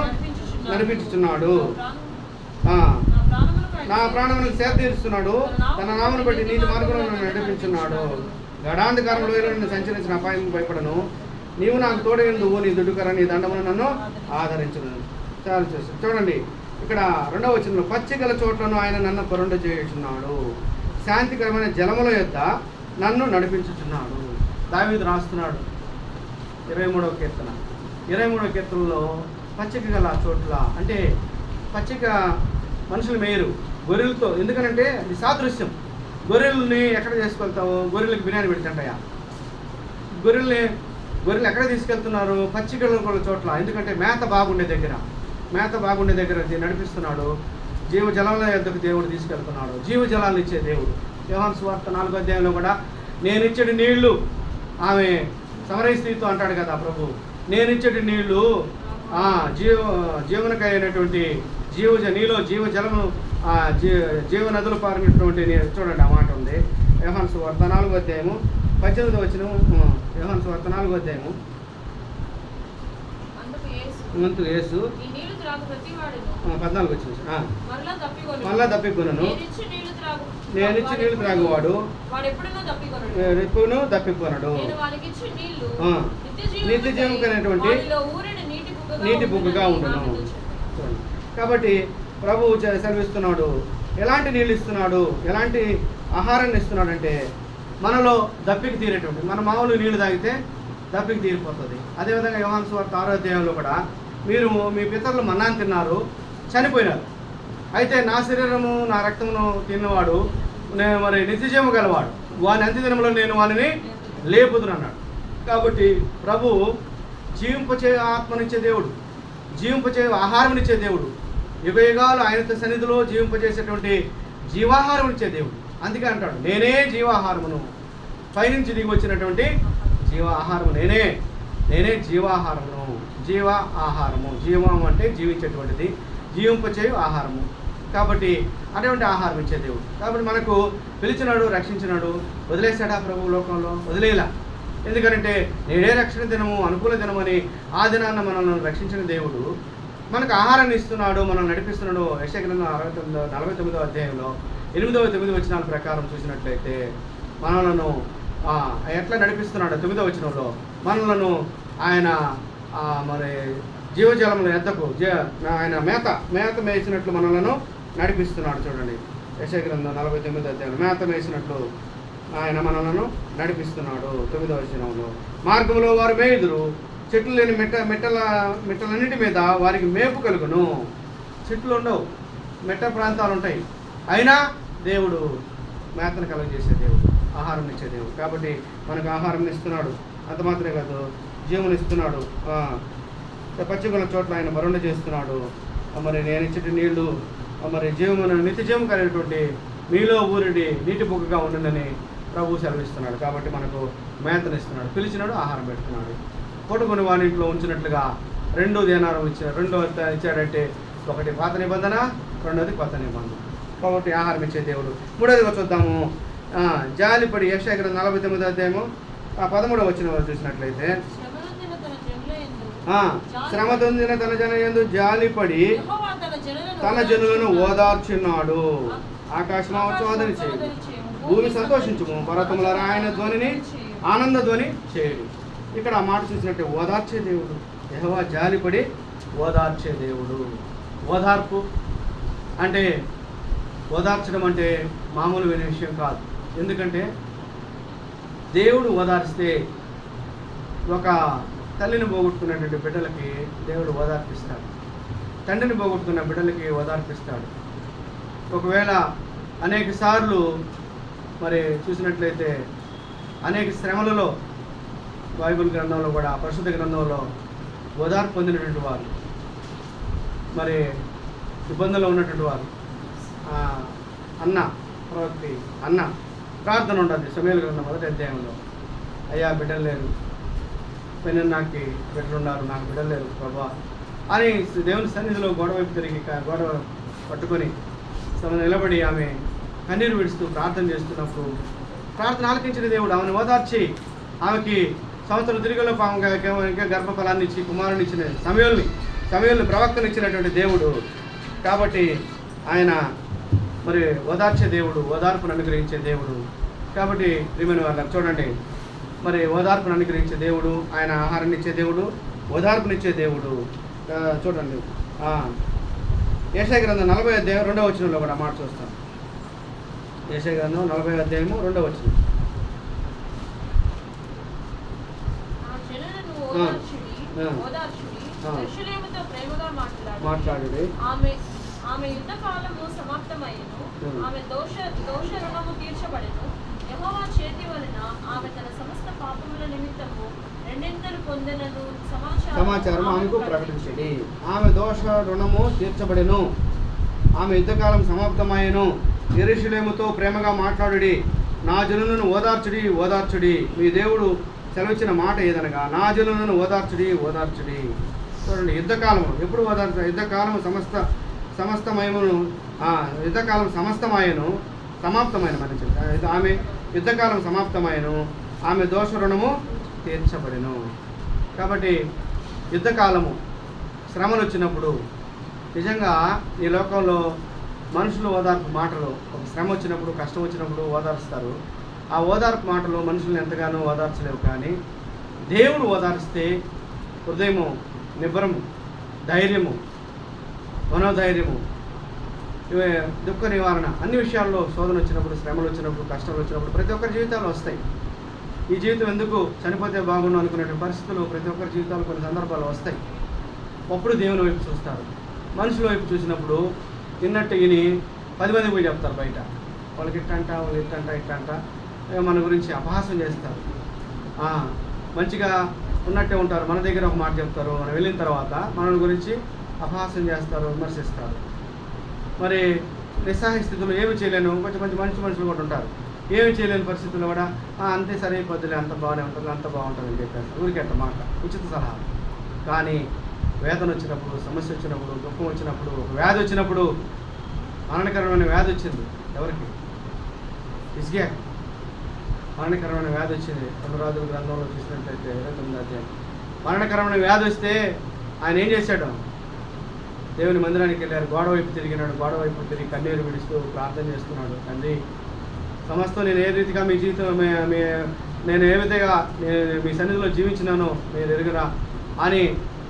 నడిపించుచున్నాడు, నా ప్రాణమును సేద తీరుస్తున్నాడు, తన నామను బట్టి నీతి మార్గంలో నన్ను నడిపించున్నాడు. గడాంధకారంలో నన్ను సంచరించిన అపాయం భయపడను, నీవు నాకు తోడైందువు, నీ దుడ్డుకర నీ దండమును నన్ను ఆదరించును. చాలా చూస్తాను చూడండి ఇక్కడ 2వ వచనంలో, పచ్చికల చోట్లను ఆయన నన్ను పరుండ చేయుచున్నాడు, శాంతికరమైన జలముల యొద్ద నన్ను నడిపించుచున్నాడు. దావీదు రాస్తున్నాడు 23వ కీర్తన. 23వ కీర్తనలో పచ్చిక గల చోట్ల అంటే పచ్చిక మనుషులు మేయరు గొర్రెలతో. ఎందుకనంటే అది సాదృశ్యం. గొర్రెల్ని ఎక్కడ చేసుకెళ్తావు? గొర్రెలకు బిర్యానీ పెడుతుంటాయా? గొర్రెలు ఎక్కడ తీసుకెళ్తున్నారు? పచ్చికల చోట్ల. ఎందుకంటే మేత బాగుండే దగ్గర నడిపిస్తున్నాడు. జీవజలంలో యొద్దకు దేవుడు తీసుకెళ్తున్నాడు. జీవజలాలను ఇచ్చే దేవుడు. యోహాను సువార్త 4వ అధ్యాయంలో కూడా నేను ఇచ్చే నీళ్లు, ఆమె సమరయ స్త్రీతో అంటాడు కదా ప్రభు, నేను ఇచ్చే నీళ్లు జీవనకైనటువంటి నీలో జీవజలము జీవ నదులు పారినటువంటి చూడండి ఆ మాట ఉంది. యోహాను సువార్త 4వ అధ్యాయము 18వ వచనం. యోహాను సువార్త 4వ అధ్యాయము. అందుకు యేసు 14 వచ్చిన మళ్ళా తప్పికొనను, నేను ఇచ్చి నీళ్లు త్రాగువాడు ఎప్పుడూ తప్పికొనడు, నిత్య జీవం కలిగినటువంటి నీటి బుగ్గగా ఉండును. కాబట్టి ప్రభువు సెలవిస్తున్నాడు. ఎలాంటి నీళ్ళు ఇస్తున్నాడు, ఎలాంటి ఆహారాన్ని ఇస్తున్నాడు అంటే మనలో దప్పికి తీరేటువంటి, మన మామూలు నీళ్లు తాగితే దప్పికి తీరిపోతుంది. అదేవిధంగా యోహాను సువార్త 6వ అధ్యాయంలో కూడా మీరు మీ పితరులు మన్నాను తిన్నారు, చనిపోయినారు, అయితే నా శరీరము నా రక్తమును తిన్నవాడు మరి నిత్యజీవము గలవాడు, వాని అంత్యదినంలో నేను వానిని లేపుదునన్నాడు. కాబట్టి ప్రభువు జీవింపచే ఆత్మనిచ్చే దేవుడు, జీవింపచే ఆహారమునిచ్చే దేవుడు, యుగయుగాలు ఆయనతో సన్నిధిలో జీవింపజేసేటువంటి జీవాహారం ఇచ్చే దేవుడు. అందుకే అంటాడు నేనే జీవాహారమును, పైనుంచి దిగి వచ్చినటువంటి జీవ ఆహారము నేనే జీవాహారమును. జీవ ఆహారము, జీవం అంటే జీవించేటువంటిది, జీవింపచే ఆహారము. కాబట్టి అటువంటి ఆహారం ఇచ్చే దేవుడు. కాబట్టి మనకు పిలిచినాడు, రక్షించినాడు, వదిలేశాడా ప్రభు లోకంలో? వదిలేలా. ఎందుకంటే నేడే రక్షణ దినము, అనుకూల దినమని ఆ దినాన్న మనల్ని రక్షించిన దేవుడు మనకు ఆహారాన్ని ఇస్తున్నాడు, మనల్ని నడిపిస్తున్నాడు. యెషయా గ్రంథం 49వ అధ్యాయంలో 8-9 వచనాల ప్రకారం చూసినట్లయితే మనలను ఎట్లా నడిపిస్తున్నాడు? 9వ వచనంలో మనలను ఆయన మరి జీవజలంలో ఎద్దకు ఆయన మేత మేసినట్లు మనలను నడిపిస్తున్నాడు. చూడండి, యెషయా గ్రంథం 49వ అధ్యాయంలో మేత మేసినట్లు ఆయన మనలను నడిపిస్తున్నాడు. 9వ వచనంలో మార్గంలో వారు మేయుదురు, చెట్లు లేని మెట్టలన్నిటి మీద వారికి మేపు కలుగును. చెట్లు ఉండవు, మెట్ట ప్రాంతాలు ఉంటాయి, అయినా దేవుడు మేతను కలుగజేసే దేవుడు, ఆహారం ఇచ్చే దేవుడు. కాబట్టి మనకు ఆహారం ఇస్తున్నాడు, అంత మాత్రమే కాదు జీవమును ఇస్తున్నాడు. పచ్చికల చోట్ల ఆయన బరుండ చేస్తున్నాడు. మరి నేను ఇచ్చే నీళ్లు మరి జీవమును నిత్య జీవం కలిగినటువంటి మీలో ఊరిడి నీటి బుగ్గగా ఉంటుందని ప్రభు సెలవిస్తున్నాడు. కాబట్టి మనకు మేతను ఇస్తున్నాడు, పిలిచినాడు, ఆహారం పెడుతున్నాడు. కొట్టుకుని వాని ఇంట్లో ఉంచినట్లుగా 2 దేనారం ఇచ్చాడు. 2 ఇచ్చాడంటే ఒకటి పాత నిబంధన, 2వది కొత్త నిబంధన. కాబట్టి ఆహారం ఇచ్చే దేవుడు. 3వదిగా చూద్దాము, జాలిపడి. యెషయా గ్రంథం 49వ అధ్యాయము 13వ వచనం చూసినట్లయితే శ్రమ పొందిన తన జన యందు జాలిపడి తన జనులను ఓదార్చున్నాడు. ఆకాశం ఆనందం చేయడు, భూమి సంతోషించుము, పర్వతములారా ఆయన ధ్వనిని ఆనంద ధ్వని చేయడు. ఇక్కడ ఆ మాట చూసినట్టే ఓదార్చే దేవుడు. యెహోవా జాలిపడి ఓదార్చే దేవుడు. ఓదార్పు అంటే, ఓదార్చడం అంటే మామూలు విషయం కాదు. ఎందుకంటే దేవుడు ఓదార్స్తే ఒక తల్లిని పోగొట్టుకున్నటువంటి బిడ్డలకి దేవుడు ఓదార్పిస్తాడు, తండ్రిని పోగొట్టుకున్న బిడ్డలకి ఓదార్పిస్తాడు. ఒకవేళ అనేక సార్లు మరి చూసినట్లయితే అనేక శ్రమలలో బైబిల్ గ్రంథంలో కూడా, పరిశుద్ధ గ్రంథంలో ఓదార్పు పొందినటువంటి వారు, మరి ఇబ్బందుల్లో ఉన్నటువంటి వారు, ప్రవక్తి అన్న ప్రార్థన ఉంటుంది సమూయేలు గ్రంథం 1వ అధ్యాయంలో. అయ్యా బిడ్డలు లేరు, పెన్నన్నాకి బిడ్డలు ఉన్నారు, నాకు బిడ్డలు లేరు ప్రభా అని దేవుని సన్నిధిలో గొడవైపు తిరిగి గొడవ పట్టుకొని నిలబడి ఆమె కన్నీరు విడుస్తూ ప్రార్థన చేస్తున్నప్పుడు ప్రార్థన ఆలకించిన దేవుడు ఆమెను ఓదార్చి ఆమెకి సంవత్సరం తిరిగిలో ఇంకా గర్భఫలాన్ని ఇచ్చి కుమారుని ఇచ్చిన సమయంలో ప్రవక్తను ఇచ్చినటువంటి దేవుడు. కాబట్టి ఆయన మరి ఓదార్చే దేవుడు, ఓదార్పును అనుగ్రహించే దేవుడు. కాబట్టి ప్రియమైన వాళ్ళకి చూడండి, మరి ఓదార్పును అనుగ్రహించే దేవుడు, ఆయన ఆహారాన్ని ఇచ్చే దేవుడు, ఓదార్పునిచ్చే దేవుడు. చూడండి, యెషయా గ్రంథం 40వ అధ్యాయం 2వ వచనంలో కూడా మాట చూస్తాం. యెషయా గ్రంథం 40వ అధ్యాయము 2వ వచనం. మాట్లాడి ఆమె యుద్ధ కాలము సమాప్తమైనను, ఆమె దోష రుణము తీర్చబడెను. యెహోవా చేతి వలన ఆమె తన సమస్త పాపముల నిమిత్తము రెండింతలు పొందెనను సమాచారం ఆమెకు ప్రకటించండి. ఆమె దోష రుణము తీర్చబడెను. ఆమె యుద్ధకాలం సమాప్తమాయెను. యెరూషలేముతో ప్రేమగా మాట్లాడుడి, నా జనులను ఓదార్చుడి ఓదార్చుడి. మీ దేవుడు సెలవిచ్చిన మాట ఏదనగా, నా జనులను ఓదార్చుడి ఓదార్చుడి. చూడండి, యుద్ధకాలం ఎప్పుడు ఓదార్చు? యుద్ధకాలం సమస్తమయమును యుద్ధకాలం సమస్తమాయను సమాప్తమైన మనిషి. ఆమె యుద్ధకాలం సమాప్తమాయను, ఆమె దోష రుణము తీర్చబడెను. కాబట్టి యుద్ధకాలము, శ్రమలు వచ్చినప్పుడు నిజంగా ఈ లోకంలో మనుషులు ఓదార్పు మాటలు, ఒక శ్రమ వచ్చినప్పుడు కష్టం వచ్చినప్పుడు ఓదార్స్తారు. ఆ ఓదార్పు మాటలు మనుషులను ఎంతగానో ఓదార్చలేవు. కానీ దేవుడు ఓదార్స్తే హృదయము నిబ్బరము, ధైర్యము, మనోధైర్యము, దుఃఖ నివారణ, అన్ని విషయాల్లో శోధన వచ్చినప్పుడు, శ్రమలు వచ్చినప్పుడు, కష్టాలు వచ్చినప్పుడు ప్రతి ఒక్కరి జీవితాలు వస్తాయి. ఈ జీవితం ఎందుకు చనిపోతే బాగుండు అనుకునే పరిస్థితులు ప్రతి ఒక్కరి జీవితాలు కొన్ని సందర్భాలు వస్తాయి. అప్పుడు దేవుని వైపు చూస్తారు. మనుషుల వైపు చూసినప్పుడు తిన్నట్టు విని 10 మంది పోయి చెప్తారు బయట, వాళ్ళకి ఇట్టంట, వాళ్ళు ఇట్టంట మన గురించి అపహాసం చేస్తారు. మంచిగా ఉన్నట్టే ఉంటారు, మన దగ్గర ఒక మాట చెప్తారు, మనం వెళ్ళిన తర్వాత మన గురించి అపహాసం చేస్తారు, విమర్శిస్తారు. మరి నిస్సహాయ స్థితిలో ఏమి చేయలేను, కొంచెం మనుషులు కూడా ఉంటారు, ఏమి చేయలేని పరిస్థితుల్లో కూడా అంతే సరైపోద్దులే, అంత బాగానే ఉంటుంది, అంత బాగుంటుంది అని చెప్పేస్తారు. ఊరికి అంత మాట, ఉచిత సలహా. కానీ వేదన వచ్చినప్పుడు, సమస్య వచ్చినప్పుడు, దుఃఖం వచ్చినప్పుడు, ఒక వ్యాధి వచ్చినప్పుడు, మరణకరమైన వ్యాధి వచ్చింది ఎవరికి? హిజ్కియా మరణకరమైన వ్యాధి వచ్చింది. 2 రాజుల గ్రంథంలో చూసినట్లయితే 29వ అధ్యాయం. మరణకరమైన వ్యాధి వస్తే ఆయన ఏం చేశాడు? దేవుని మందిరానికి వెళ్ళారు, గోడ వైపు తిరిగినాడు, గోడ వైపు తిరిగి కన్నీరు విడుస్తూ ప్రార్థన చేస్తున్నాడు. తండ్రి, సమస్తం నేను ఏ రీతిగా మీ జీవితం నేను ఏ విధంగా మీ సన్నిధిలో జీవించినానో మీరు ఎరుగురా అని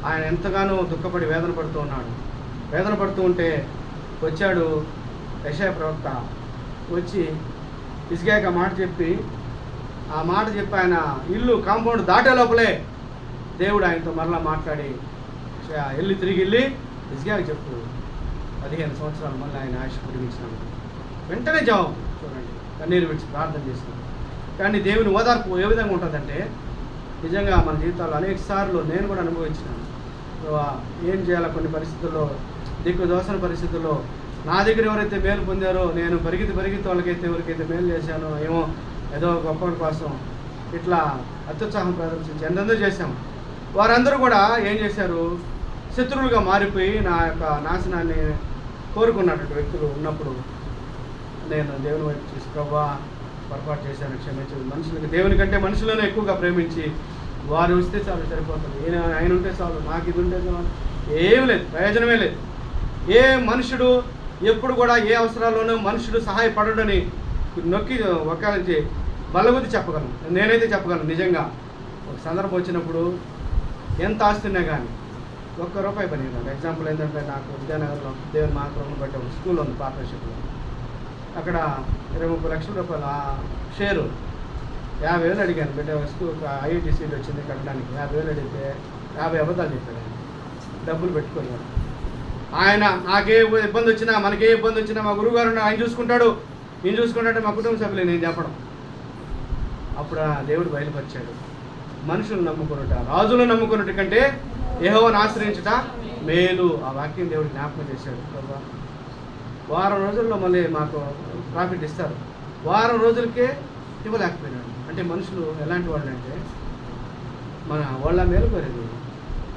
ఆయన ఎంతగానో దుఃఖపడి వేదన పడుతూ ఉన్నాడు. వేదన పడుతూ ఉంటే వచ్చాడు యెషయా ప్రవక్త. వచ్చి హిజ్కియాకి ఆ మాట చెప్పి ఆయన ఇల్లు కాంపౌండ్ దాటే లోపలే దేవుడు ఆయనతో మరలా మాట్లాడి, తిరిగి వెళ్ళి హిజ్కియాకి చెప్పు, 15 సంవత్సరాలు మళ్ళీ ఆయన ఆయుష్ పొడిగించినాడు. వెంటనే జవాబు. చూడండి, కన్నీరు విడిచి ప్రార్థన చేసినాడు. కానీ దేవుని ఓదార్పు ఏ విధంగా ఉంటుందంటే, నిజంగా మన జీవితాల్లో అనేక సార్లు నేను కూడా అనుభవించినాను. ఏం చేయాలో కొన్ని పరిస్థితుల్లో, దిక్కు దోసన పరిస్థితుల్లో నా దగ్గర ఎవరైతే మేలు పొందారో నేను పరిగెత్తి వాళ్ళకైతే ఎవరికైతే మేలు చేశానో ఏదో గొప్ప కోసం ఇట్లా అత్యుత్సాహం ప్రదర్శించి ఎందరో చేశాము. వారందరూ కూడా ఏం చేశారు? శత్రువులుగా మారిపోయి నా యొక్క నాశనాన్ని కోరుకున్నటువంటి వ్యక్తులు ఉన్నప్పుడు నేను దేవుని వైపు చూసి, ప్రభువా పొరపాటు చేశాను, క్షమించు. దేవుని కంటే మనుషులను ఎక్కువగా ప్రేమించి వారు వస్తే చాలు, సరిపోతుంది, ఆయన ఉంటే చాలు, నాకు ఇది ఉంటే చాలు, ఏం లేదు, ప్రయోజనమే లేదు. ఏ మనుషుడు ఎప్పుడు కూడా ఏ అవసరాల్లోనూ మనుషుడు సహాయపడడని నొక్కి ఒక్కాలించి బలగుద్ది చెప్పగలను. నేనైతే చెప్పగలను. నిజంగా ఒక సందర్భం వచ్చినప్పుడు ఎంత ఆస్తున్నా కానీ ₹1 పని. ఎగ్జాంపుల్ ఏంటంటే, నాకు విద్యానగర్లో దేవుని మహాప్రభుని బట్టి ఒక స్కూల్ ఉంది పార్ట్నర్షిప్లో. అక్కడ 20-30 లక్షల రూపాయల షేరు 50,000 అడిగాను. బిడ్డ స్కూల్ IIT సీట్ వచ్చింది కట్టడానికి. 50,000 అడిగితే 50 అబద్ధాలు చెప్పాడు. డబ్బులు పెట్టుకున్నాడు. ఆయన నాకే ఇబ్బంది వచ్చినా, మనకే ఇబ్బంది వచ్చినా మా గురువుగారు ఆయన చూసుకుంటాడు, నేను చూసుకుంటాడు, మా కుటుంబ సభ్యులు నేను చెప్పడం. అప్పుడు ఆ దేవుడు బయలుపరిచాడు, మనుషులు నమ్ముకున్నట, రాజులు నమ్ముకున్నట్టు కంటే యెహోవాను ఆశ్రయించుట మేలు. ఆ వాక్యం దేవుడు జ్ఞాపకం చేశాడు. వారం రోజుల్లో మళ్ళీ మాకు ప్రాఫిట్ ఇస్తారు. వారం రోజులకే ఇవ్వలేకపోయినాడు. అంటే మనుషులు ఎలాంటి వాళ్ళు అంటే, మన వాళ్ళ మేలు కోరేది.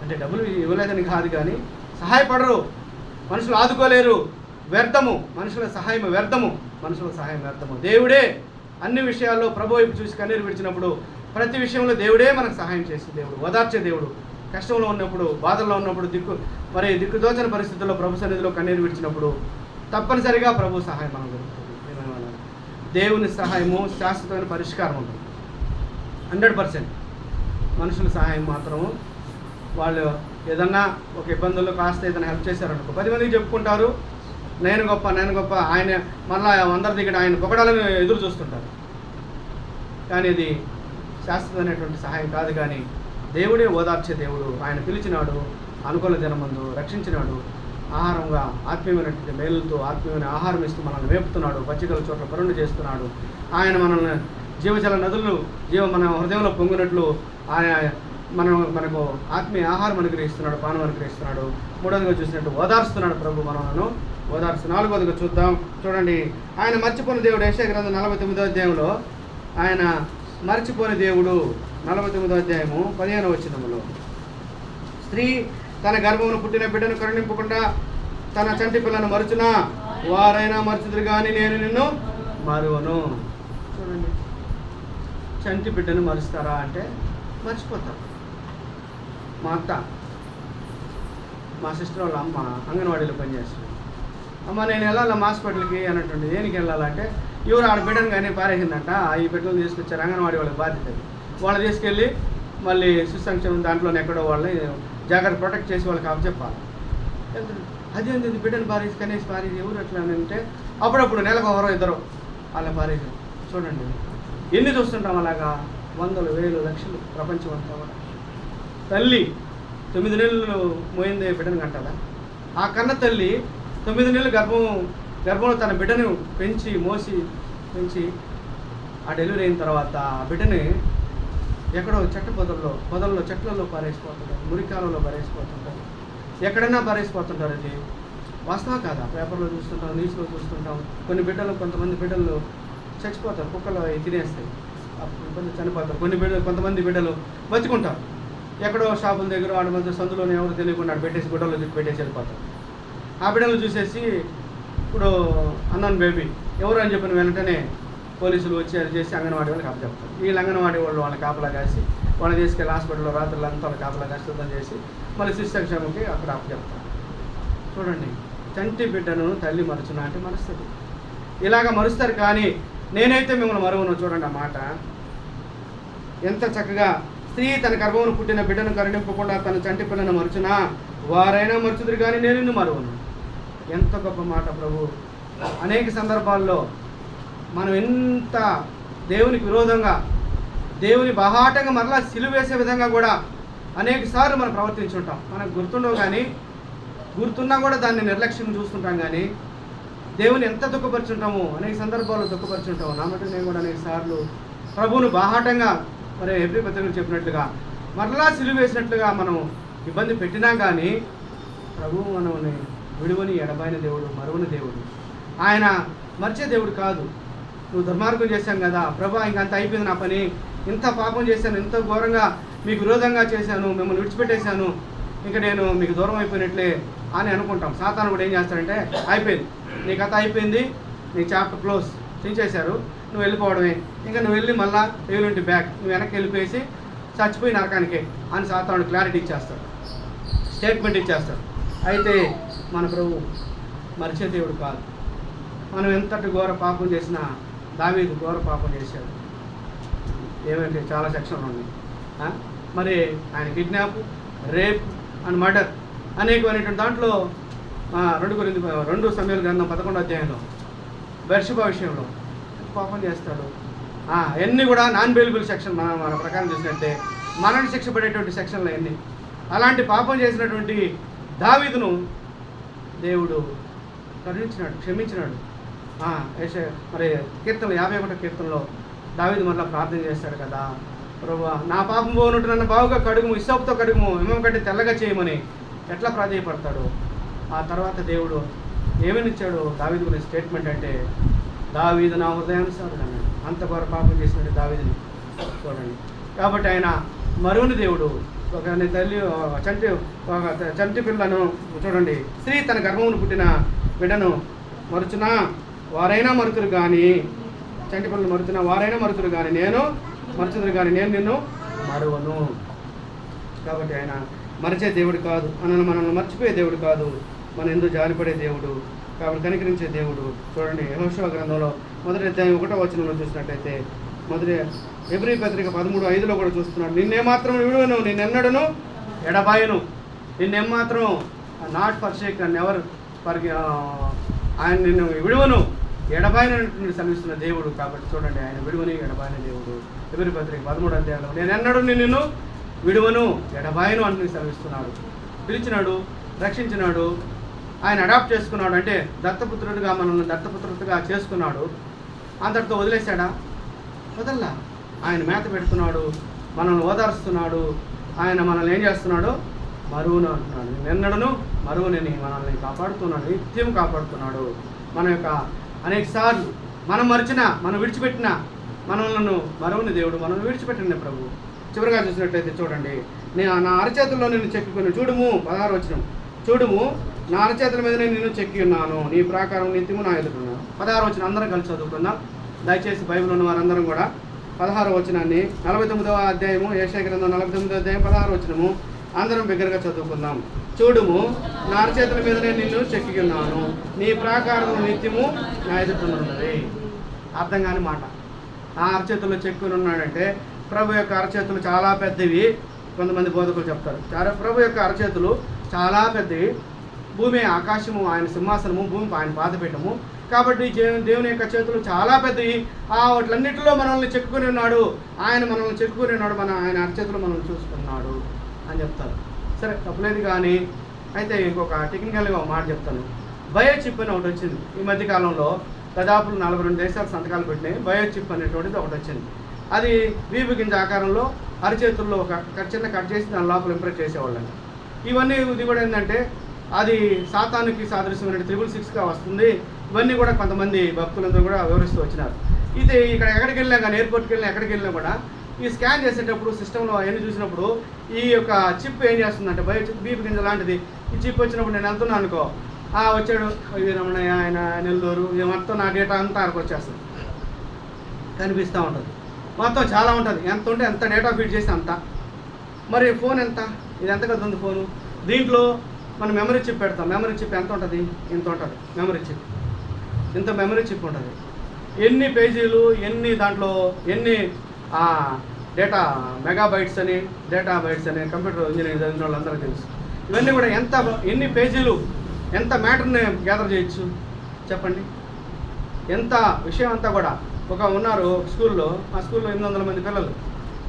అంటే డబ్బులు ఇవ్వలేదని కాదు, కానీ సహాయపడరు, మనుషులు ఆదుకోలేరు, వ్యర్థము, మనుషుల సహాయం వ్యర్థము, మనుషుల సహాయం వ్యర్థము. దేవుడే అన్ని విషయాల్లో ప్రభు వైపు చూసి కన్నీరు విడిచినప్పుడు ప్రతి విషయంలో దేవుడే మనకు సహాయం చేసే దేవుడు, ఓదార్చే దేవుడు. కష్టంలో ఉన్నప్పుడు, బాధల్లో ఉన్నప్పుడు, దిక్కుదోచని పరిస్థితుల్లో ప్రభు సన్నిధిలో కన్నీరు విడిచినప్పుడు తప్పనిసరిగా ప్రభు సహాయం మనం దొరుకుతుంది. దేవుని సహాయము శాశ్వతమైన పరిష్కారం ఉంటుంది. 100%. మనుషుల సహాయం మాత్రము వాళ్ళు ఏదన్నా ఒక ఇబ్బందుల్లో కాస్త ఏదైనా హెల్ప్ చేశారనుకో 10 మందికి చెప్పుకుంటారు, నేను గొప్ప, ఆయన మళ్ళీ అందరి దగ్గర ఆయన పొగడాలని ఎదురు చూస్తుంటారు. కానీ ఇది శాశ్వతమైనటువంటి సహాయం కాదు. కానీ దేవుడే ఓదార్చే దేవుడు. ఆయన పిలిచినాడు, అనుకూల దినమందు రక్షించినాడు, ఆహారంగా ఆత్మీయమైనటువంటి మేలుతో ఆత్మీయమైన ఆహారం ఇస్తూ మనల్ని వేపుతున్నాడు, పచ్చికల చోట్ల పరుండు చేస్తున్నాడు. ఆయన మనల్ని జీవజల నదులు మన హృదయంలో పొంగినట్లు ఆయన మనకు ఆత్మీయ ఆహారం అనుగ్రహిస్తున్నాడు, పానం అనుగ్రహిస్తున్నాడు. 3వదిగా చూసినట్టు ఓదార్స్తున్నాడు ప్రభు మనలను. ఓదార్చు. 4వదిగా చూద్దాం. చూడండి, ఆయన మర్చిపోయిన దేవుడు. యెషయా గ్రంథం 49వ అధ్యాయంలో ఆయన మర్చిపోయిన దేవుడు. 49వ అధ్యాయము 15వ వచనములో, స్త్రీ తన గర్భమును పుట్టిన బిడ్డను కరుణింపకుండా తన చంటి పిల్లను మరుచునా, వారైనా మరుచుదురు కానీ నేను నిన్ను మరువను. చూడండి, చంటి బిడ్డను మరుస్తారా అంటే మర్చిపోతారు. మా అత్త, మా సిస్టర్ వాళ్ళ అమ్మ అంగన్వాడీలో పనిచేస్తుంది. అమ్మ నేను వెళ్ళాలా హాస్పిటల్కి అన్నట్టుండి. దేనికి వెళ్ళాలంటే ఎవరు ఆడ బిడ్డను కానీ పారేసిందంట. ఈ బిడ్డలు తీసుకొచ్చారు, అంగన్వాడీ వాళ్ళకి బాధ్యత. వాళ్ళు తీసుకెళ్ళి మళ్ళీ సుసంక్షేమం దాంట్లోనే ఎక్కడో వాళ్ళని జాగ్రత్త ప్రొటెక్ట్ చేసి వాళ్ళకి అప్పచెప్పాలి. అదేంటి బిడ్డను పారేసి కనీసి పారేసి ఎవరు అట్లా అంటే అప్పుడప్పుడు నెలకు ఎవరో ఇద్దరు అలా పారేసి. చూడండి ఎన్ని చూస్తుంటాం అలాగా, వందలు వేలు లక్షలు ప్రపంచం అంతా కూడా. తల్లి 9 నెలలు మోయిందే బిడ్డను కంటదా? ఆ కన్న తల్లి 9 నెలలు గర్భంలో తన బిడ్డను పెంచి ఆ డెలివరీ అయిన తర్వాత ఆ బిడ్డని ఎక్కడో పొదల్లో చెట్లలో పారేసిపోతుంటారు, మురికాలలో పారేసిపోతుంటారు, ఎక్కడైనా పారేసిపోతుంటారు. అది వాస్తవం కాదా? పేపర్లో చూస్తుంటాం, న్యూస్లో చూస్తుంటాం. కొంతమంది బిడ్డలు చచ్చిపోతారు, కుక్కలు తినేస్తాయి, అప్పుడు చనిపోతారు. కొంతమంది బిడ్డలు బతుకుంటారు. ఎక్కడో షాపుల దగ్గర వాడి మధ్య సందులోనే ఎవరు తెలియకుండా పెట్టేసి గుడ్డలో చుట్టూ పెట్టేసి వెళ్ళిపోతారు. ఆ బిడ్డలు చూసేసి ఇప్పుడు అన్నాను బేబీ ఎవరు అని చెప్పిన వెంటనే పోలీసులు వచ్చి అది చేసి అంగన్వాడీ వాళ్ళకి అప్పచెప్తారు. వీళ్ళు అంగన్వాడీ వాళ్ళ కాపలా కాసి వాళ్ళని తీసుకెళ్ళి హాస్పిటల్లో రాత్రులంతా వాళ్ళ కాపలా కాసి శుద్ధం చేసి మళ్ళీ శిశు సంక్షేమంకి అక్కడ అప్పచెప్తారు. చూడండి, చంటి బిడ్డను తల్లి మరుచునా అంటే మరుస్తుంది. ఇలాగ మరుస్తారు. కానీ నేనైతే మిమ్మల్ని మరువను. చూడండి ఆ మాట ఎంత చక్కగా. స్త్రీ తన గర్భమును పుట్టిన బిడ్డను కరుణింపకుండా తన చంటి పిల్లను మరుచునా, వారైనా మరుచుదురు కానీ నేను నిన్ను మరువను. ఎంత గొప్ప మాట ప్రభు. అనేక సందర్భాల్లో మనం ఎంత దేవునికి విరోధంగా, దేవుని బహాటంగా మరలా సిలువ వేసే విధంగా కూడా అనేక సార్లు మనం ప్రవర్తించుంటాం. మనకు గుర్తుండవు, కానీ గుర్తున్నా కూడా దాన్ని నిర్లక్ష్యం చూస్తుంటాం. కానీ దేవుని ఎంత దుఃఖపరుచుంటామో అనేక సందర్భాల్లో దుఃఖపరుచుంటాము. నా మటుకు నేను కూడా అనేక సార్లు ప్రభువును బాహాటంగా మరి హెబ్రీ పత్రికలు చెప్పినట్లుగా మరలా సిలువ వేసినట్లుగా మనం ఇబ్బంది పెట్టినా కానీ ప్రభువు మనల్ని విడువని ఎడబాయిన దేవుడు, మరువని దేవుడు. ఆయన మర్చే దేవుడు కాదు. నువ్వు దుర్మార్గం చేశాను కదా ప్రభా, ఇంకంత అయిపోయింది నా పని, ఇంత పాపం చేశాను, ఇంత ఘోరంగా మీకు విరోధంగా చేశాను, మిమ్మల్ని విడిచిపెట్టేశాను, ఇంకా నేను మీకు దూరం అయిపోయినట్లే అని అనుకుంటాం. సాతాను కూడా ఏం చేస్తాడంటే అయిపోయింది, నీ కథ అయిపోయింది, నీ చాప్టర్ క్లోజ్ చేసేశారు, నువ్వు వెళ్ళిపోవడమే, ఇంకా నువ్వు వెళ్ళి మళ్ళా ఏలుంటి బ్యాక్ నువ్వు వెనక్కి వెళ్ళిపోయేసి చచ్చిపోయి నరకానికే అని సాతాను క్లారిటీ ఇచ్చేస్తాడు, స్టేట్మెంట్ ఇచ్చేస్తాడు. అయితే మన ప్రభు మరిచే దేవుడు కాదు. మనం ఎంతటి ఘోర పాపం చేసినా, దావీదు ఘోర పాపం చేశాడు. ఏమంటే చాలా సెక్షన్లు ఉన్నాయి. మరి ఆయన కిడ్నాప్, రేప్ అండ్ మర్డర్ అనేకమైనటువంటి దాంట్లో 2 సమయాల గ్రంథం 11వ అధ్యాయంలో బెర్షెబా విషయంలో పాపం చేస్తాడు. అన్నీ కూడా నాన్ బెయిలబుల్ సెక్షన్. మన ప్రకారం చూసినట్టే మరణ శిక్ష పడేటువంటి సెక్షన్లు అన్నీ. అలాంటి పాపం చేసినటువంటి దావీదును దేవుడు కరుణించినాడు, క్షమించినాడు. మరి కీర్తనలు 51వ కీర్తనలో దావీదు మరలా ప్రార్థన చేస్తాడు కదా, ప్రభువా నా పాపం పోనుంటే నన్ను బావుగా కడుగుము, ఇసోపుతో కడుగుము, హిమం కంటే తెల్లగా చేయమని ఎట్లా ప్రాధేయపడతాడు. ఆ తర్వాత దేవుడు ఏమని ఇచ్చాడు దావీదు గురించి స్టేట్మెంట్ అంటే, దావీదు నా హృదయానుసారుడు అన్నాడు. అంత ఘోర పాపం చేసినట్టు దావీదుని చూడండి. కాబట్టి ఆయన మరువని దేవుడు. ఒక చంటి పిల్లను చూడండి, స్త్రీ తన గర్భమును పుట్టిన బిడ్డను మరుచునా, వారైనా మరుతురు కానీ, చంటి పిల్లలు మరుచునా వారైనా మరుతురు కానీ నేను మరుచుదురు కానీ నేను నిన్ను మరువను. కాబట్టి ఆయన మరిచే దేవుడు కాదు, మనల్ని మర్చిపోయే దేవుడు కాదు, మన ఎందుకు జాలిపడే దేవుడు, కాబట్టి కనికరించే దేవుడు. చూడండి యెహోషువ గ్రంథంలో 1వ అధ్యాయం 1వ వచనంలో చూసినట్టయితే, హెబ్రీ పత్రిక 13:5లో కూడా చూస్తున్నాడు. నిన్నేమాత్రం విడువను, నిన్నెన్నడను ఎడబాయను, నిన్నేమాత్రం not forsake and forever, ఆయన నిన్ను విడువను ఎడబాయనటువంటి సెలవిస్తున్న దేవుడు. కాబట్టి చూడండి, ఆయన విడువని ఎడబాయన దేవుడు. హెబ్రీ పత్రిక 13వ అధ్యాయంలో నేనెన్నడూ నిన్ను విడువను ఎడబాయను అని సెలవిస్తున్నాడు. పిలిచినాడు, రక్షించినాడు, ఆయన అడాప్ట్ చేసుకున్నాడు. అంటే దత్తపుత్రుడిగా మనల్ని దత్తపుత్రుడిగా చేసుకున్నాడు. అంతటితో వదిలేశాడా? వదల్లా. ఆయన మేత పెడుతున్నాడు, మనల్ని ఓదార్స్తున్నాడు. ఆయన మనల్ని ఏం చేస్తున్నాడు? మరువును అంటున్నాడు. నిన్నడను మరువునని మనల్ని కాపాడుతున్నాడు, నిత్యం కాపాడుతున్నాడు. మన యొక్క అనేక సార్లు మనం మరిచిన, మనం విడిచిపెట్టిన మనలను మరువుని దేవుడు మనల్ని విడిచిపెట్టిన ప్రభు. చివరిగా చూసినట్లయితే చూడండి, నా అరచేతుల్లో నిన్ను చెక్కుకొని చూడుము, 16 వచనం, చూడుము నా అరచేతుల మీద నేను చెక్కి ఉన్నాను, నీ ప్రాకారం నిత్యము నా ఎదుర్కొన్నాను. 16 వచనం అందరం కలిసి చదువుకుందాం దయచేసి. బైబిల్ ఉన్న వారందరం కూడా 16 వచనాన్ని, 49వ అధ్యాయము యెషయా గ్రంథం 49వ అధ్యాయం 16 వచనము అందరం బిగ్గరగా చదువుకుందాం. చూడుము నా అరచేతుల మీదనే నిన్ను చెక్కి ఉన్నాను, నీ ప్రాకారం నిత్యము నా ఎదుర్కొన్నది. అర్థం కాని మాట. ఆ అరచేతుల్లో చెక్కుని ఉన్నాడంటే ప్రభు యొక్క అరచేతులు చాలా పెద్దవి. కొంతమంది బోధకులు చెప్తారు ప్రభు యొక్క అరచేతులు చాలా పెద్దవి. భూమి ఆకాశము ఆయన సింహాసనము, భూమి ఆయన పాదపీఠము. కాబట్టి దేవుని యొక్క చేతులు చాలా పెద్దవి. వాటిలన్నింటిలో మనల్ని చెక్కుని ఉన్నాడు. ఆయన మనల్ని చెక్కుని ఉన్నాడు, ఆయన అరచేతులు మనల్ని చూసుకున్నాడు అని చెప్తారు. సరే, తప్పలేదు. కానీ అయితే ఇంకొక టెక్నికల్గా ఒక మాట చెప్తాను. బయో చిప్ అని ఒకటి వచ్చింది ఈ మధ్యకాలంలో. దాదాపు 42 దేశాలు సంతకాలు పెట్టినాయి. బయో చిప్ అనేటువంటిది ఒకటి వచ్చింది. అది వీపు గింజ ఆకారంలో అరచేతుల్లో ఒక చిన్న కట్ చేసి దాని లోపల ఇంప్రెస్ చేసేవాళ్ళని. ఇవన్నీ ఇది కూడా ఏంటంటే అది సాతానుకి సాదృశ్యమైన 666గా వస్తుంది. ఇవన్నీ కూడా కొంతమంది భక్తులందరూ కూడా వివరిస్తూ వచ్చినారు. ఇది ఇక్కడ ఎక్కడికి వెళ్ళినా కానీ, ఎయిర్పోర్ట్కి వెళ్ళినా ఎక్కడికి వెళ్ళినా కూడా ఈ స్కాన్ చేసేటప్పుడు సిస్టంలో అవన్నీ చూసినప్పుడు ఈ యొక్క చిప్ ఏం చేస్తుందంటే, బయో చిప్ బీపీ గింజ లాంటిది. ఈ చిప్ వచ్చినప్పుడు నేను వెళ్తున్నాను అనుకో, వచ్చాడు రమణయ్య, ఆయన నెల్లూరు, మొత్తం నా డేటా అంతా ఆయనకు వచ్చేస్తుంది, కనిపిస్తూ ఉంటుంది. మొత్తం చాలా ఉంటుంది. ఎంత ఉంటే ఎంత డేటా ఫీడ్ చేస్తే అంత. మరి ఫోన్ ఎంత, ఇది ఎంత కదా ఉంది ఫోను. దీంట్లో మనం మెమరీ చిప్ పెడతాం. మెమరీ చిప్ ఎంత ఉంటుంది? ఇంత ఉంటుంది మెమరీ చిప్. ఇంత మెమరీ చిప్ ఉంటుంది. ఎన్ని పేజీలు, ఎన్ని దాంట్లో ఎన్ని డేటా మెగాబైట్స్ అని, డేటా బైట్స్ అని కంప్యూటర్ ఇంజనీరింగ్ చదివిన వాళ్ళందరూ తెలుసు. ఇవన్నీ కూడా ఎన్ని పేజీలు, ఎంత మ్యాటర్ని గ్యాదర్ చేయొచ్చు చెప్పండి. ఎంత విషయం అంతా కూడా. ఉన్నారు స్కూల్లో, ఆ స్కూల్లో 800 మంది పిల్లలు.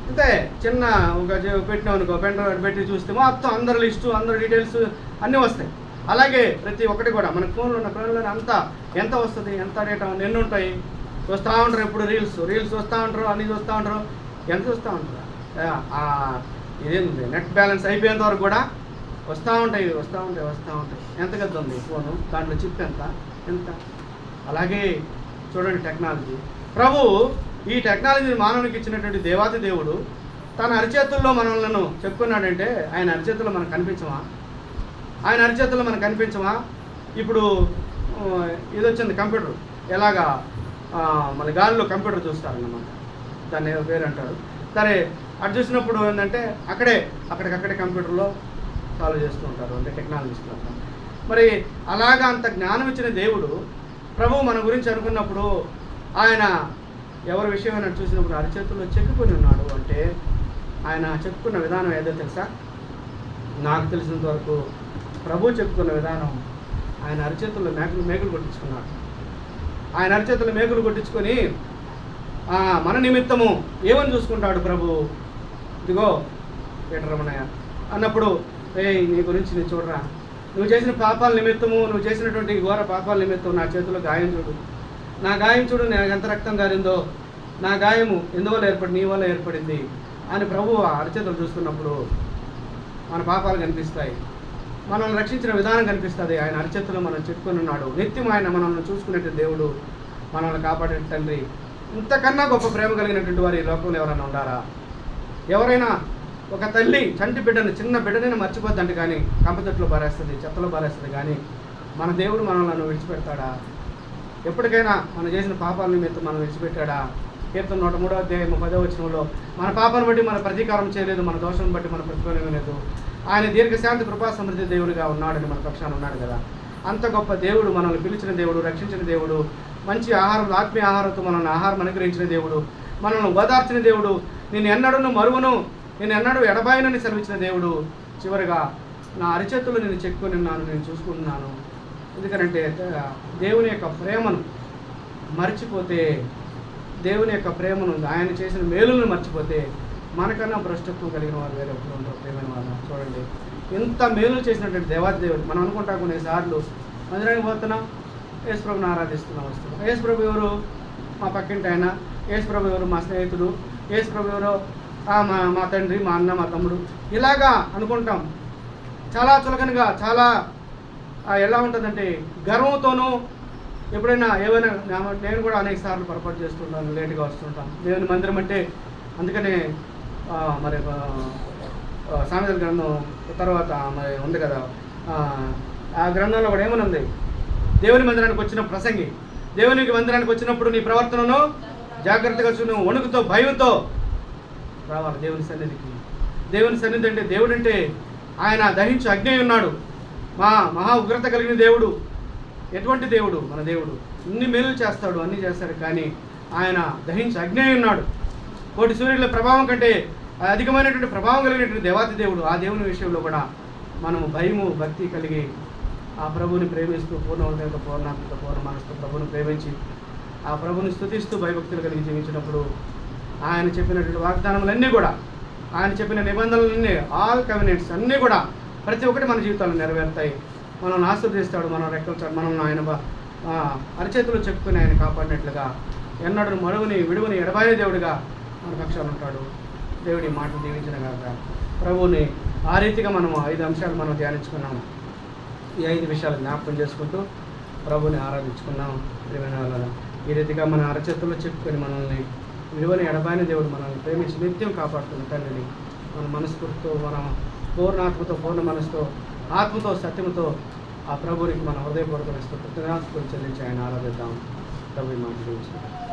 అంతే చిన్న ఒక పెట్టినాం అనుకో, పెన్ డ్రైవ్ పెట్టి చూస్తే మొత్తం అందరి లిస్టు, అందరి డీటెయిల్స్ అన్నీ వస్తాయి. అలాగే ప్రతి ఒక్కటి కూడా మన ఫోన్లో ఉన్న ఫోన్లోనే అంతా ఎంత వస్తుంది, ఎంత డేటా ఎన్ని ఉంటాయి. వస్తూ ఉంటారు ఎప్పుడు రీల్స్ వస్తూ ఉంటారు, అన్నీ చూస్తూ ఉంటారు. ఎంత చూస్తూ ఉంటారు. ఇదేంది నెట్ బ్యాలెన్స్ అయిపోయేంత వరకు కూడా వస్తూ ఉంటాయి. ఎంత కదా ఉంది ఫోను, దాంట్లో చిప్ ఎంత. అలాగే చూడండి టెక్నాలజీ. ప్రభు ఈ టెక్నాలజీని మానవునికి ఇచ్చినటువంటి దేవాది దేవుడు తన అరిచేతుల్లో మనల్ని చెప్పుకున్నాడంటే ఆయన అరిచేతుల్లో మనకు కనిపించమా? ఇప్పుడు ఇది వచ్చింది కంప్యూటర్. ఎలాగా మన గాలిలో కంప్యూటర్ చూస్తారన్నమాట, దాన్ని పేరు అంటారు. సరే, అటు చూసినప్పుడు ఏంటంటే అక్కడికక్కడే కంప్యూటర్లో సాల్వ్ చేస్తూ ఉంటారు, అంటే టెక్నాలజిస్టులు అంటారు. మరి అలాగా అంత జ్ఞానం ఇచ్చిన దేవుడు ప్రభు మన గురించి అనుకున్నప్పుడు ఆయన ఎవరి విషయమైనా చూసినప్పుడు అరిచేతుల్లో చెక్కుకొని ఉన్నాడు అంటే ఆయన చెప్పుకున్న విధానం ఏదో తెలుసా? నాకు తెలిసినంత వరకు ప్రభు చెప్పుకున్న విధానం ఆయన అరిచేతుల్లో మేకులు కొట్టించుకున్నాడు. ఆయన అరిచేతుల్లో మేకులు కొట్టించుకొని మన నిమిత్తము ఏమని చూసుకుంటాడు ప్రభు? ఇదిగో పీటర్ రమణయ్య అన్నప్పుడు, నీ గురించి నేను చూడరా, నువ్వు చేసిన పాపాల నిమిత్తము, నువ్వు చేసినటువంటి ఘోర పాపాల నిమిత్తం నా చేతిలో గాయం చూడు, నా గాయం చూడు, నేను ఎంత రక్తం గారిందో, నా గాయము ఎందువల్ల నీ వల్ల ఏర్పడింది అని ప్రభు అరచేతులు చూస్తున్నప్పుడు మన పాపాలు కనిపిస్తాయి, మనల్ని రక్షించిన విధానం కనిపిస్తుంది. ఆయన అరచేతులు మనం చెప్పుకొని ఉన్నాడు. నిత్యం ఆయన మనల్ని చూసుకునేటువంటి దేవుడు, మనల్ని కాపాడే తండ్రి. ఇంతకన్నా గొప్ప ప్రేమ కలిగినటువంటి వారు ఈ లోకంలో ఎవరైనా ఉండారా? ఎవరైనా ఒక తల్లి చంటి బిడ్డను, చిన్న బిడ్డనైనా మర్చిపోద్దంటే కానీ కంపచెట్లో పారేస్తుంది, చెత్తలో పారేస్తుంది, కానీ మన దేవుడు మనల్ని విడిచిపెడతాడా? ఎప్పటికైనా మనం చేసిన పాపాల నిమిత్తం మనం విడిచిపెట్టాడా? కీర్తన 103వ అధ్యాయం 10వ వచనంలో మన పాపాన్ని బట్టి మన ప్రతీకారం చేయలేదు, మన దోషం బట్టి మన ప్రతిఫలం లేదు, ఆయన దీర్ఘశాంతి కృపా సమృద్ధి దేవుడిగా ఉన్నాడని మన పక్షాన ఉన్నాడు కదా. అంత గొప్ప దేవుడు, మనల్ని పిలిచిన దేవుడు, రక్షించిన దేవుడు, మంచి ఆహారం, ఆత్మీయ ఆహారంతో మనల్ని ఆహారం అనుగ్రహించిన దేవుడు, మనల్ని ఓదార్చిన దేవుడు, నేను ఎన్నడూ మరువను, నేను ఎన్నడూ ఎడబాయనని సెలవిచ్చిన దేవుడు చివరిగా నా అరిచేతులు నేను చెక్కుని ఉన్నాను, నేను చూసుకుంటున్నాను. ఎందుకంటే దేవుని యొక్క ప్రేమను మర్చిపోతే, దేవుని యొక్క ప్రేమను, ఆయన చేసిన మేలులను మర్చిపోతే మనకన్నా భ్రష్టత్వం కలిగిన వారు వేరే ఒకరు ఉంటారు. ప్రేమైన వాళ్ళు చూడండి, ఎంత మేలు చేసినటువంటి దేవాది దేవుడు. మనం అనుకుంటా కొన్నిసార్లు మందిరానికి పోతున్నాం, యేసుప్రభుని ఆరాధిస్తున్నాం, వస్తున్నాం. యేసుప్రభు ఎవరు? మా పక్కింటి ఆయన. యేసుప్రభు ఎవరు? మా స్నేహితుడు. యేసుప్రభు ఎవరో? మా తండ్రి, మా అన్న, మా తమ్ముడు. ఇలాగా అనుకుంటాం. చాలా చులకనగా, చాలా ఎలా ఉంటుందంటే గర్వంతోనూ, ఎప్పుడైనా ఏమైనా నేను కూడా అనేక సార్లు పొరపాటు చేస్తుంటాను, లేట్గా వస్తుంటాను. దేవుని మందిరం అంటే అందుకనే మరి సామెతల గ్రంథం తర్వాత మరి ఉంది కదా, ఆ గ్రంథంలో కూడా ఏమని ఉంది, దేవుని మందిరానికి వచ్చిన ప్రసంగి, దేవునికి మందిరానికి వచ్చినప్పుడు నీ ప్రవర్తనను జాగ్రత్తగా చూను, వణుకుతో భయంతో రావాలి దేవుని సన్నిధికి. దేవుని సన్నిధి అంటే దేవుడు అంటే ఆయన దహించి అగ్ని ఉన్నాడు, మహా ఉగ్రత కలిగిన దేవుడు. ఎటువంటి దేవుడు? మన దేవుడు ఇన్ని మేలు చేస్తాడు, అన్నీ చేస్తాడు, కానీ ఆయన దహించి అగ్ని ఉన్నాడు. కోటి సూర్యుల ప్రభావం కంటే అధికమైనటువంటి ప్రభావం కలిగినటువంటి దేవాతి దేవుడు. ఆ దేవుని విషయంలో కూడా మనము భయము భక్తి కలిగి ఆ ప్రభువుని ప్రేమిస్తూ పూర్ణ హృదయంతో, పూర్ణాత్మతో, పూర్ణ మనసుతో ప్రభువుని ప్రేమించి ఆ ప్రభువుని స్తుతిస్తూ భయభక్తులు కలిగి జీవించినప్పుడు ఆయన చెప్పినటువంటి వాగ్దానములన్నీ కూడా, ఆయన చెప్పిన నిబంధనలన్నీ, ఆల్ కవెనెంట్స్ అన్నీ కూడా ప్రతి ఒక్కటి మన జీవితాల్లో నెరవేరుతాయి. మనం ఆశీర్వదిస్తాడు, మనం రెక్కలు మనం ఆయన అరచేతులు చెప్పుకుని ఆయన కాపాడినట్లుగా ఎన్నడూ మరువుని విడువని ఎడబాయే దేవుడిగా మన పక్షాలు ఉంటాడు. దేవుడి మాటలు దీవించిన కాక ప్రభువుని ఆ రీతిగా మనం 5 అంశాలు మనం ధ్యానించుకున్నాము. ఈ 5 విషయాలు జ్ఞాపకం చేసుకుంటూ ప్రభువుని ఆరాధించుకున్నాం. ప్రియమైన వాళ్ళ ఈ రీతిగా మన అరచేతుల్లో చెప్పుకొని మనల్ని విలువని ఎడబాయిన దేవుడు మనల్ని ప్రేమించి నిత్యం కాపాడుతున్న తండ్రిని మన మనస్ఫూర్తితో, మన పూర్ణాత్మతో, పూర్ణ మనసుతో, ఆత్మతో, సత్యంతో ఆ ప్రభువునికి మన హృదయపూర్వక కృతజ్ఞతాస్తుతులు చెల్లించి ఆయన ఆరాధిద్దాం. ప్రభు మాట్లాడించారు.